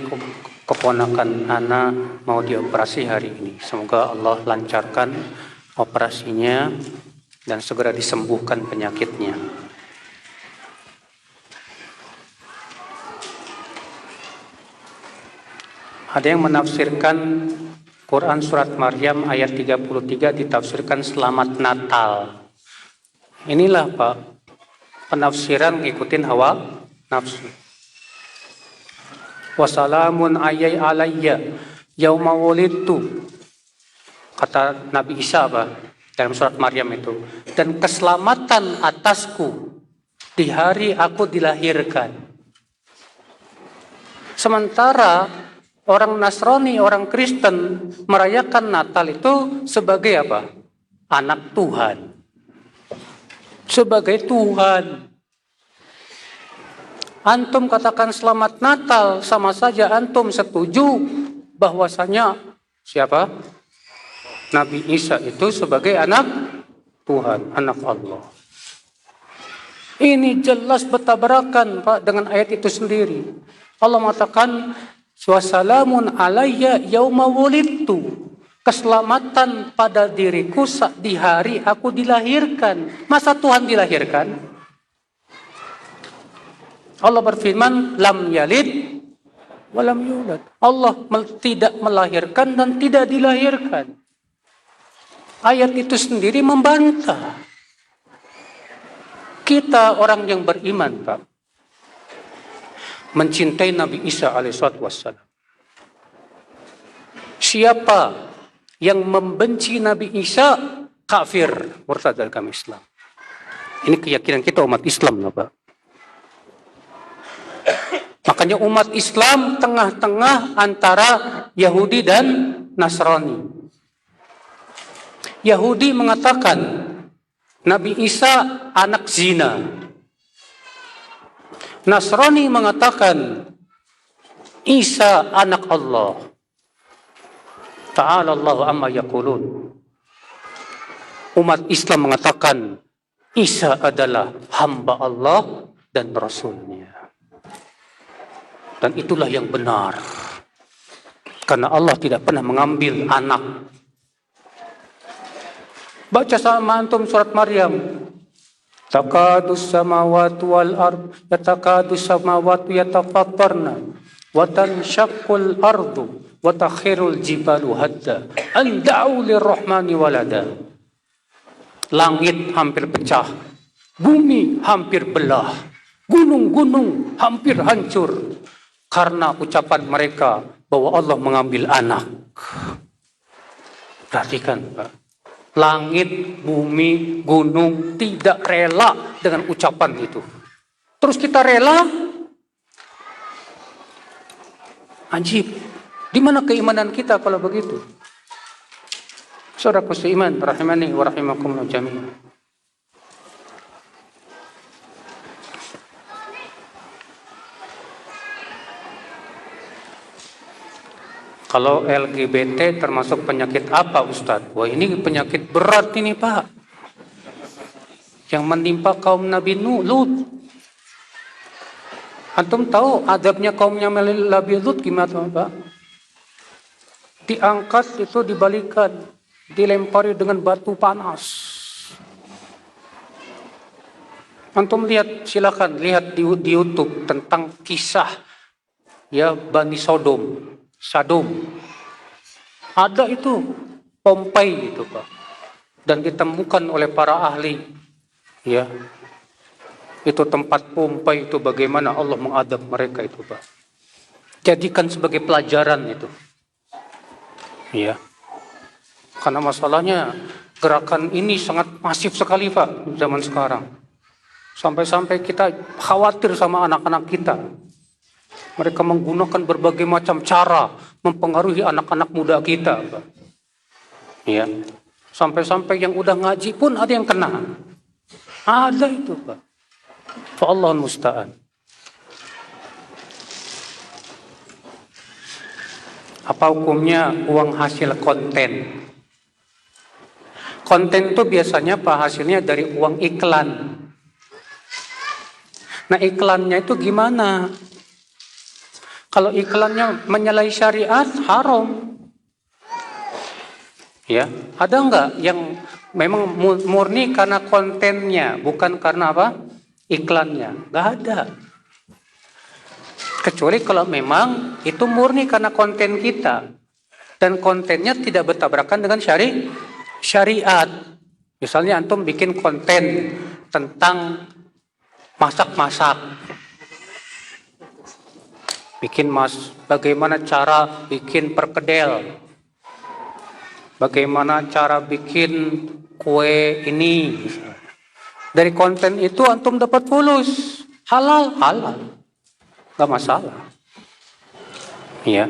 keponakan Ana mau dioperasi hari ini. Semoga Allah lancarkan operasinya dan segera disembuhkan penyakitnya. Ada yang menafsirkan Quran surat Maryam ayat 33 ditafsirkan selamat Natal. Inilah Pak, penafsiran ngikutin hawa nafsu. Wassalamun alayya yauma wulidtu, kata Nabi Isa Pak, dalam surat Maryam itu. Dan keselamatan atasku di hari aku dilahirkan. Sementara orang Nasrani, orang Kristen merayakan Natal itu sebagai apa? Anak Tuhan. Sebagai Tuhan. antum katakan selamat Natal, sama saja antum setuju bahwasanya siapa? Nabi Isa itu sebagai anak Tuhan, anak Allah. Ini jelas bertabrakan Pak dengan ayat itu sendiri. Allah mengatakan wassalamun alayya yauma wulidtu. Keselamatan pada diriku di hari aku dilahirkan. Masa Tuhan dilahirkan? Allah berfirman lam yalid walam yulad. Allah tidak melahirkan dan tidak dilahirkan. Ayat itu sendiri membantah. Kita orang yang beriman, Pak, mencintai Nabi Isa alaihissalam. Siapa yang membenci Nabi Isa, kafir, murtad dari agama Islam. Ini keyakinan kita umat Islam, Pak. Makanya umat Islam tengah-tengah antara Yahudi dan Nasrani. Yahudi mengatakan Nabi Isa anak zina. Nasrani mengatakan Isa anak Allah. Ta'ala Allahu amma yaqulun. Umat Islam mengatakan Isa adalah hamba Allah dan Rasulnya. Dan itulah yang benar. Karena Allah tidak pernah mengambil anak. Baca sama antum surat Maryam. Takadus samawati wal ard yatakadus samawati yatafattarna wa tanshaqqul ardu wa takhirul jibalu hadda an da'u lirrahmani walada. Langit hampir pecah, bumi hampir belah, gunung-gunung hampir hancur karena ucapan mereka bahwa Allah mengambil anak. Perhatikan, Pak. Langit, bumi, gunung tidak rela dengan ucapan itu. Terus kita rela? Ajib. Di mana keimanan kita kalau begitu? Saudaraku seiman, rahimani wa rahimakumullah jami'an. Kalau LGBT termasuk penyakit apa, Ustadz? Wah, ini penyakit berat ini, Pak. Yang menimpa kaum Nabi Lut. Antum tahu adabnya kaumnya Nabi Lut gimana, Pak? Diangkat itu dibalikan, dilempari dengan batu panas. Antum lihat, silakan lihat di YouTube tentang kisah ya Bani Sodom. Ada itu Pompai itu, Pak, dan ditemukan oleh para ahli ya itu tempat Pompai itu bagaimana Allah mengadab mereka itu, Pak. Jadikan sebagai pelajaran itu ya, karena masalahnya gerakan ini sangat masif sekali, Pak, zaman sekarang, sampai-sampai kita khawatir sama anak-anak kita. Mereka menggunakan berbagai macam cara mempengaruhi anak-anak muda kita, Pak. Ya. Sampai-sampai yang udah ngaji pun ada yang kena. Ada itu, Pak. Fa'allahul musta'an. Apa hukumnya uang hasil konten? Konten itu biasanya Pak hasilnya dari uang iklan. Nah, iklannya itu gimana? Kalau iklannya menyalahi syariat, haram. Ya, ada enggak yang memang murni karena kontennya, bukan karena apa? Iklannya. Enggak ada. Kecuali kalau memang itu murni karena konten kita dan kontennya tidak bertabrakan dengan syariat. Misalnya antum bikin konten tentang masak-masak. Bagaimana cara bikin perkedel, bagaimana cara bikin kue ini. Dari konten itu antum dapat fulus, halal, nggak masalah. Ya.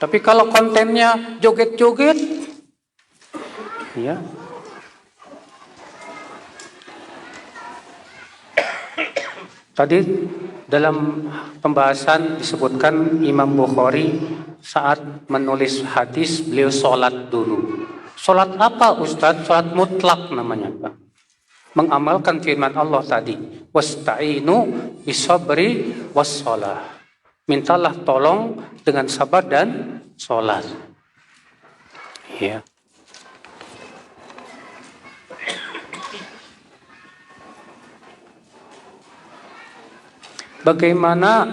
Tapi kalau kontennya joget-joget, ya. Tadi dalam pembahasan disebutkan Imam Bukhari saat menulis hadis beliau sholat dulu. Sholat apa Ustadz? Sholat mutlak namanya Pak. Mengamalkan firman Allah tadi, wasta'inu bisabri wassholah. Mintalah tolong dengan sabar dan sholat. Ya. Bagaimana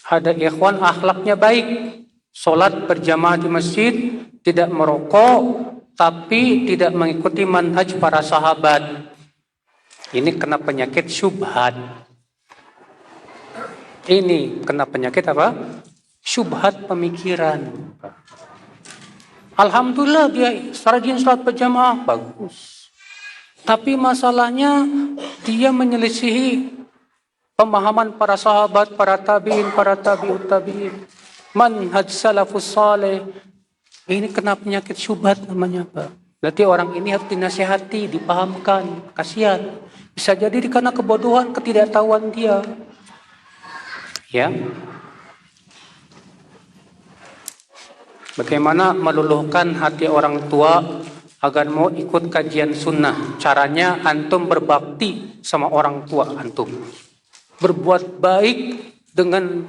ada ikhwan akhlaknya baik, sholat berjamaah di masjid, tidak merokok, tapi tidak mengikuti manhaj para sahabat. Ini kena penyakit syubhat. Ini kena penyakit apa? Syubhat pemikiran. Alhamdulillah dia rajin sholat berjamaah, bagus. Tapi masalahnya dia menyelisihi pemahaman para sahabat, para tabi'in, para tabi'ut tabi'in. Manhaj salafus saleh. Ini kena penyakit syubhat namanya Pak. Berarti orang ini harus dinasihati, dipahamkan. Kasihan. Bisa jadi karena kebodohan, ketidaktahuan dia. Ya. Bagaimana meluluhkan hati orang tua agar mau ikut kajian sunnah. Caranya antum berbakti sama orang tua antum. Berbuat baik dengan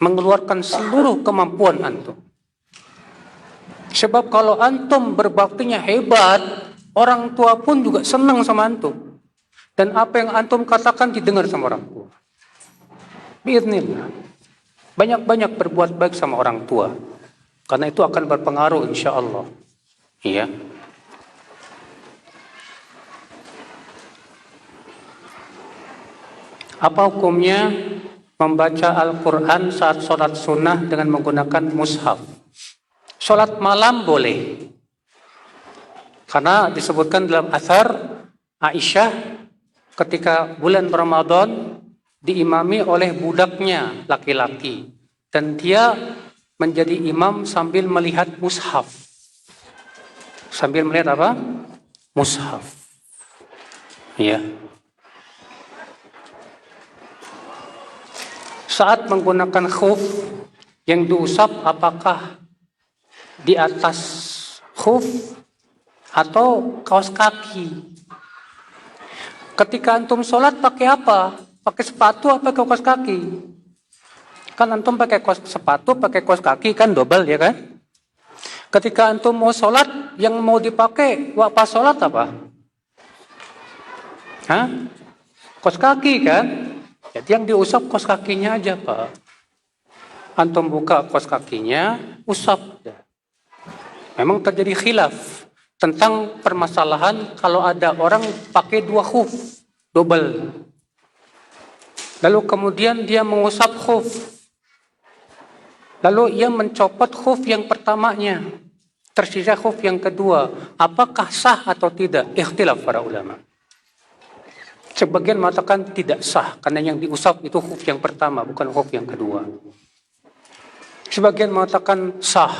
mengeluarkan seluruh kemampuan antum. Sebab kalau antum berbaktinya hebat, orang tua pun juga senang sama antum. Dan apa yang antum katakan didengar sama orang tua. Biiznillah. Banyak-banyak berbuat baik sama orang tua. Karena itu akan berpengaruh insya Allah. Iya. Apa hukumnya membaca Al-Quran saat sholat sunnah dengan menggunakan mushaf? Sholat malam boleh. Karena disebutkan dalam athar Aisyah ketika bulan Ramadan diimami oleh budaknya laki-laki. Dan dia menjadi imam sambil melihat mushaf. Sambil melihat apa? Mushaf. Ya. Saat menggunakan khuf yang diusap apakah di atas khuf atau kaos kaki? Ketika antum sholat pakai apa? Pakai sepatu apa pakai kaos kaki? Kan antum pakai sepatu, pakai kaos kaki kan double ya kan? Ketika antum mau sholat, yang mau dipakai pas sholat apa? Hah? Kaos kaki kan? Jadi yang diusap kaos kakinya aja Pak. Antum buka kaos kakinya, usap. Memang terjadi khilaf tentang permasalahan kalau ada orang pakai dua khuf, double. Lalu kemudian dia mengusap khuf. Lalu ia mencopot khuf yang pertamanya. Tersisa khuf yang kedua. Apakah sah atau tidak? Ikhtilaf para ulama. Sebagian mengatakan tidak sah karena yang diusap itu khuf yang pertama, bukan khuf yang kedua. Sebagian mengatakan sah.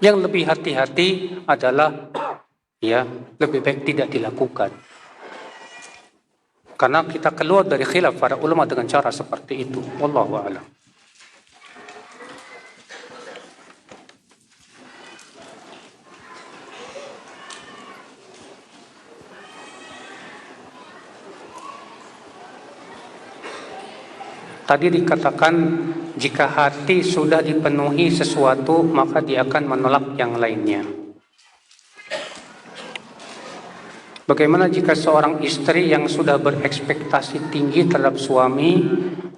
Yang lebih hati-hati adalah ya lebih baik tidak dilakukan. Karena kita keluar dari khilaf para ulama dengan cara seperti itu. Wallahu a'lam. Tadi dikatakan jika hati sudah dipenuhi sesuatu maka dia akan menolak yang lainnya. Bagaimana jika seorang istri yang sudah berekspektasi tinggi terhadap suami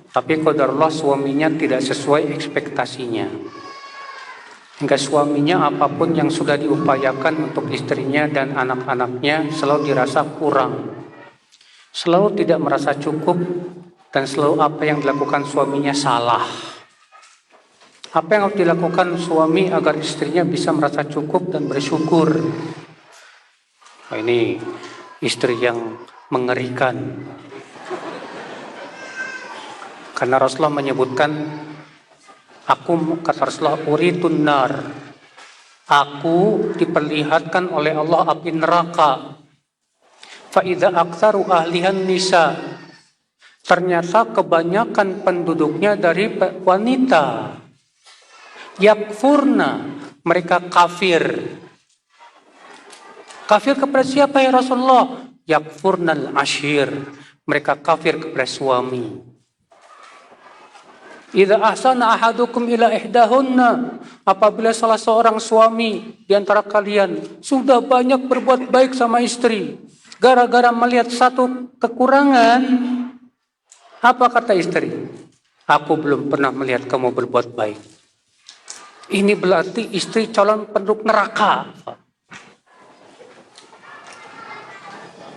tapi qadarullah suaminya tidak sesuai ekspektasinya? Hingga suaminya apapun yang sudah diupayakan untuk istrinya dan anak-anaknya selalu dirasa kurang. Selalu tidak merasa cukup. Dan selalu apa yang dilakukan suaminya salah. Apa yang harus dilakukan suami agar istrinya bisa merasa cukup dan bersyukur? Oh, ini istri yang mengerikan. Karena Rasulullah menyebutkan, kata Rasulullah, uritun nar. Aku diperlihatkan oleh Allah api neraka. Fa idza aktsaru ahlihan nisa. Ternyata kebanyakan penduduknya dari wanita. Yakfurna, mereka kafir. Kafir kepada siapa ya Rasulullah? Yakfurnal ashir, mereka kafir kepada suami. Idza ahsana ahadukum ila ihdahunna, apabila salah seorang suami di antara kalian sudah banyak berbuat baik sama istri, gara-gara melihat satu kekurangan, apa kata istri? Aku belum pernah melihat kamu berbuat baik. Ini berarti istri calon penduduk neraka.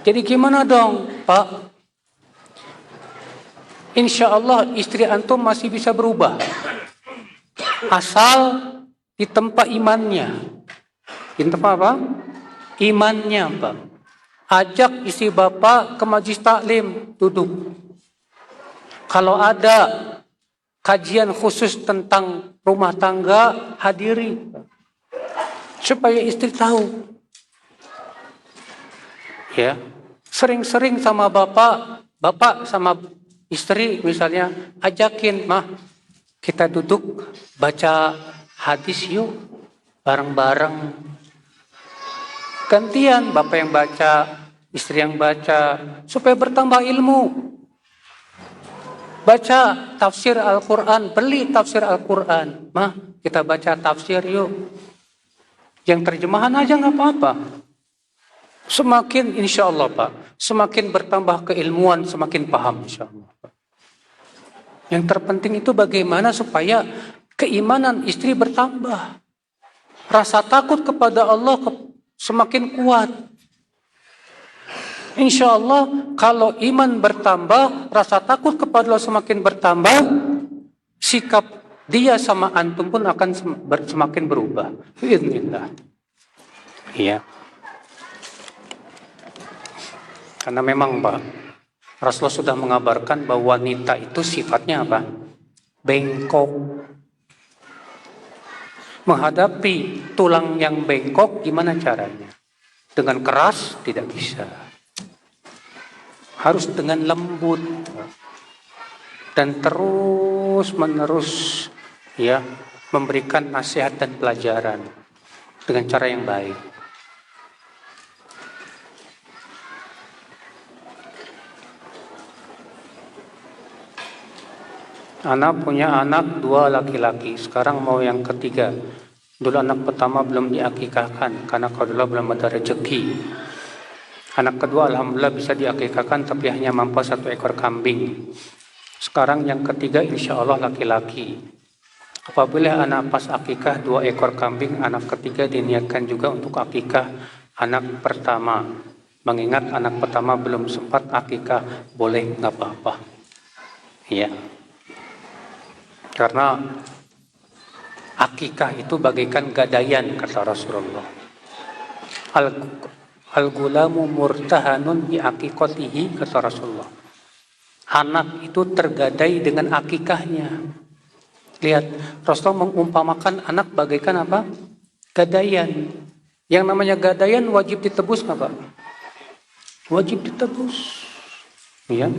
Jadi gimana dong, Pak? Insya Allah istri antum masih bisa berubah. Asal ditempa imannya. Ditempa apa? Imannya, Pak. Ajak istri bapak ke majlis taklim, duduk. Kalau ada kajian khusus tentang rumah tangga, hadiri. Supaya istri tahu. Ya, sering-sering sama bapak sama istri misalnya ajakin, mah kita duduk baca hadis yuk bareng-bareng. Gantian, bapak yang baca, istri yang baca, supaya bertambah ilmu. Baca tafsir Al-Quran, beli tafsir Al-Quran, mah kita baca tafsir yuk. Yang terjemahan aja nggak apa-apa. Semakin insya Allah Pak, semakin bertambah keilmuan, semakin paham insya Allah Pak. Yang terpenting itu bagaimana supaya keimanan istri bertambah. Rasa takut kepada Allah semakin kuat. Insya Allah kalau iman bertambah, rasa takut kepada Allah semakin bertambah, sikap dia sama antum pun akan semakin berubah. Bismillah. Iya. Karena memang Pak, Rasulullah sudah mengabarkan bahwa wanita itu sifatnya apa? Bengkok. Menghadapi tulang yang bengkok gimana caranya? Dengan keras tidak bisa. Harus dengan lembut. Dan terus menerus ya memberikan nasihat dan pelajaran dengan cara yang baik. Anak punya anak 2 laki-laki, sekarang mau yang ketiga. Dulu anak pertama belum diakikahkan karena kalau belum ada rezeki. Anak kedua alhamdulillah bisa diakikahkan tapi hanya mampu 1 ekor kambing. Sekarang yang ketiga insya Allah laki-laki. Apabila anak pas akikah 2 ekor kambing, anak ketiga diniatkan juga untuk akikah anak pertama. Mengingat anak pertama belum sempat akikah, boleh nggak apa-apa. Iya. Karena akikah itu bagaikan gadaian kata Rasulullah. Al-gulamu murtahanun bi aqiqatihi kata Rasulullah. Anak itu tergadai dengan akikahnya. Lihat, Rasulullah mengumpamakan anak bagaikan apa? Gadaian. Yang namanya gadaian wajib ditebus nggak Pak? Wajib ditebus. Iya.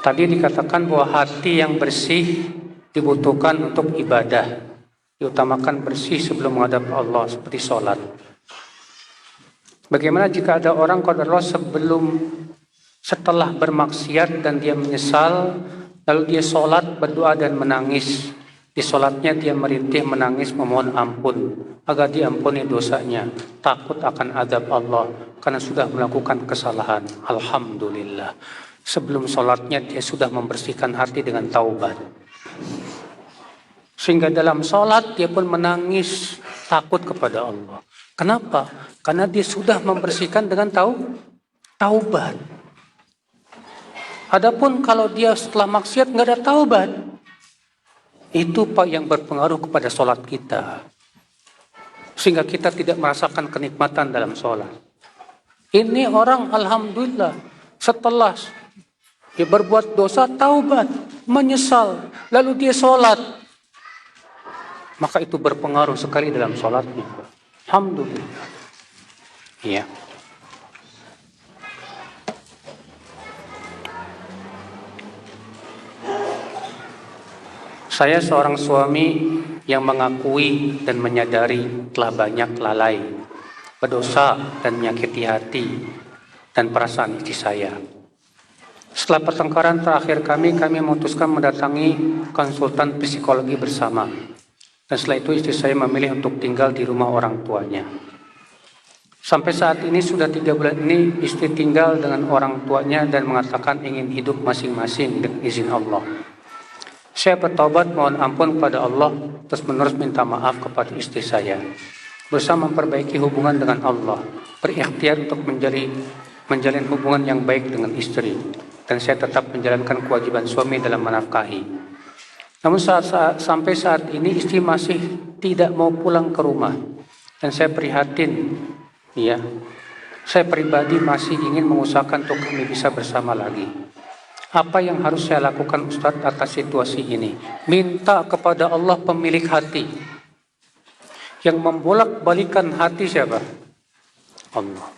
Tadi dikatakan bahwa hati yang bersih dibutuhkan untuk ibadah. Diutamakan bersih sebelum menghadap Allah seperti sholat. Bagaimana jika ada orang qadarullah setelah bermaksiat dan dia menyesal, lalu dia sholat, berdoa dan menangis. Di sholatnya dia merintih menangis memohon ampun agar diampuni dosanya. Takut akan azab Allah karena sudah melakukan kesalahan. Alhamdulillah. Sebelum sholatnya dia sudah membersihkan hati dengan taubat. Sehingga dalam sholat dia pun menangis takut kepada Allah. Kenapa? Karena dia sudah membersihkan dengan taubat. Adapun kalau dia setelah maksiat nggak ada taubat, itu Pak yang berpengaruh kepada sholat kita. Sehingga kita tidak merasakan kenikmatan dalam sholat. Ini orang alhamdulillah setelah dia berbuat dosa, taubat, menyesal, lalu dia sholat. maka itu berpengaruh sekali dalam sholatnya. Alhamdulillah. Iya. Saya seorang suami yang mengakui dan menyadari telah banyak lalai, berdosa dan menyakiti hati dan perasaan istri saya. Setelah pertengkaran terakhir kami memutuskan mendatangi konsultan psikologi bersama. Dan setelah itu istri saya memilih untuk tinggal di rumah orang tuanya. Sampai saat ini sudah 3 bulan ini istri tinggal dengan orang tuanya dan mengatakan ingin hidup masing-masing dengan izin Allah. Saya bertobat mohon ampun kepada Allah, terus menerus minta maaf kepada istri saya. Berusaha memperbaiki hubungan dengan Allah, berikhtiar untuk menjalin hubungan yang baik dengan istri. Dan saya tetap menjalankan kewajiban suami dalam menafkahi. Namun sampai saat ini istri masih tidak mau pulang ke rumah. Dan saya prihatin, ya. Saya pribadi masih ingin mengusahakan untuk kami bisa bersama lagi. Apa yang harus saya lakukan Ustadz atas situasi ini? Minta kepada Allah pemilik hati. Yang membolak-balikan hati siapa? Allah.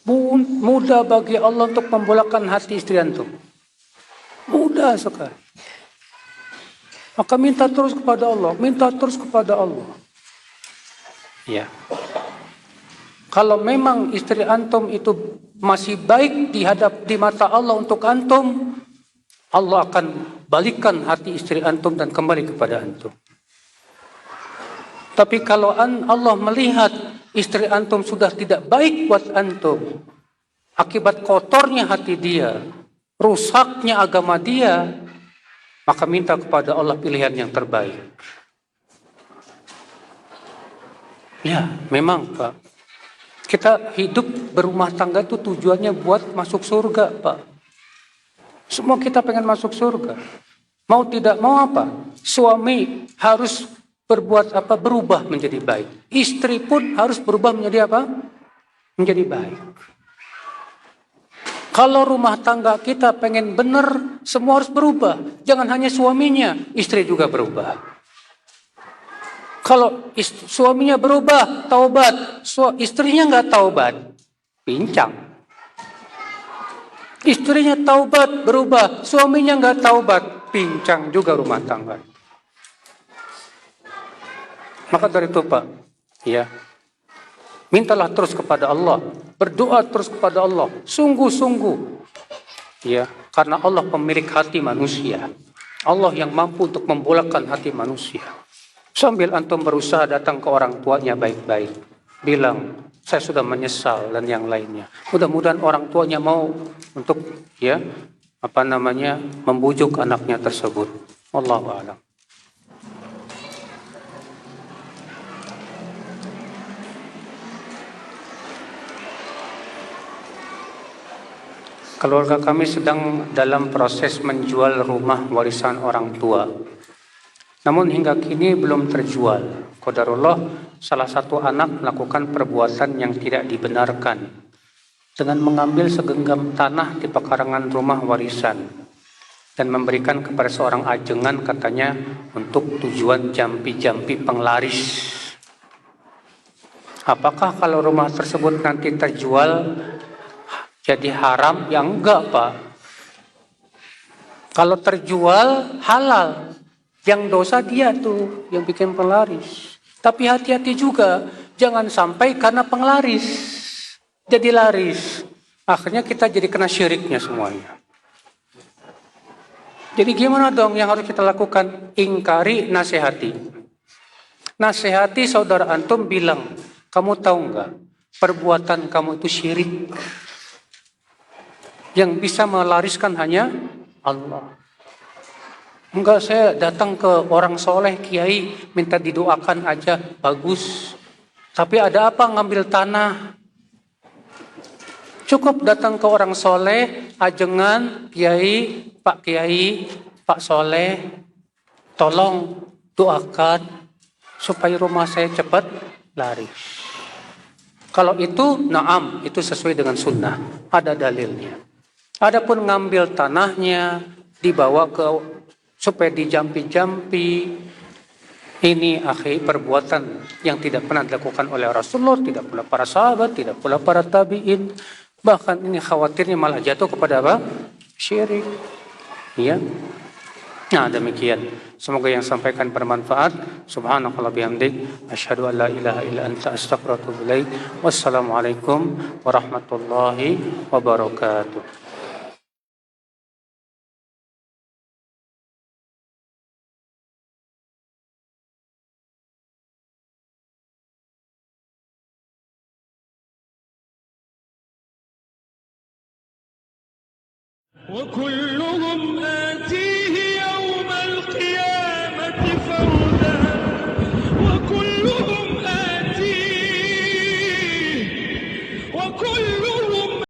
Mudah bagi Allah untuk membolakkan hati istri antum. Mudah sekali. Maka minta terus kepada Allah. Minta terus kepada Allah. Ya. Kalau memang istri antum itu masih baik di mata Allah untuk antum, Allah akan balikkan hati istri antum dan kembali kepada antum. Tapi kalau Allah melihat istri antum sudah tidak baik buat antum, akibat kotornya hati dia, rusaknya agama dia, maka minta kepada Allah pilihan yang terbaik. Ya, memang Pak. Kita hidup berumah tangga itu tujuannya buat masuk surga, Pak. Semua kita pengen masuk surga. Mau tidak mau apa? Suami harus berbuat apa? Berubah menjadi baik. Istri pun harus berubah menjadi apa? Menjadi baik. Kalau rumah tangga kita pengen benar, semua harus berubah. Jangan hanya suaminya, istri juga berubah. Kalau suaminya berubah, taubat. Istrinya nggak taubat, pincang. Istrinya taubat, berubah. Suaminya nggak taubat, pincang juga rumah tangga. Maka dari itu Pak, ya, mintalah terus kepada Allah, berdoa terus kepada Allah, sungguh-sungguh, ya, karena Allah pemilik hati manusia, Allah yang mampu untuk membolakkan hati manusia. Sambil antum berusaha datang ke orang tuanya baik-baik, bilang saya sudah menyesal dan yang lainnya. Mudah-mudahan orang tuanya mau untuk, ya, membujuk anaknya tersebut. Wallahu a'lam. Keluarga kami sedang dalam proses menjual rumah warisan orang tua. Namun hingga kini belum terjual. Qadarullah, salah satu anak melakukan perbuatan yang tidak dibenarkan dengan mengambil segenggam tanah di pekarangan rumah warisan dan memberikan kepada seorang ajengan katanya untuk tujuan jampi-jampi penglaris. Apakah kalau rumah tersebut nanti terjual jadi haram? Ya enggak Pak. Kalau terjual halal. Yang dosa dia tuh yang bikin penglaris. Tapi hati-hati juga, jangan sampai karena penglaris jadi laris. Akhirnya kita jadi kena syiriknya semuanya. Jadi gimana dong yang harus kita lakukan? Ingkari, nasihati. Nasihati saudara antum, bilang, kamu tahu enggak, perbuatan kamu itu syirik. Yang bisa melariskan hanya Allah. Enggak, saya datang ke orang soleh, kiai, minta didoakan aja, bagus. Tapi ada apa ngambil tanah? Cukup datang ke orang soleh, ajengan, kiai, pak soleh, tolong doakan supaya rumah saya cepat laris. Kalau itu, naam, itu sesuai dengan sunnah, ada dalilnya. Adapun ngambil tanahnya, dibawa ke supaya dijampi-jampi, Ini akhi perbuatan yang tidak pernah dilakukan oleh Rasulullah, tidak pula para sahabat, tidak pula para tabi'in. Bahkan ini khawatirnya malah jatuh kepada apa? Syirik. Ya. Nah, demikian. Semoga yang sampaikan bermanfaat. Subhanakallah bihamdik. Asyhadu an la ilaha illa anta astaghfiruka wa atubu ilaik. Wassalamualaikum warahmatullahi wabarakatuh. وكلهم آتي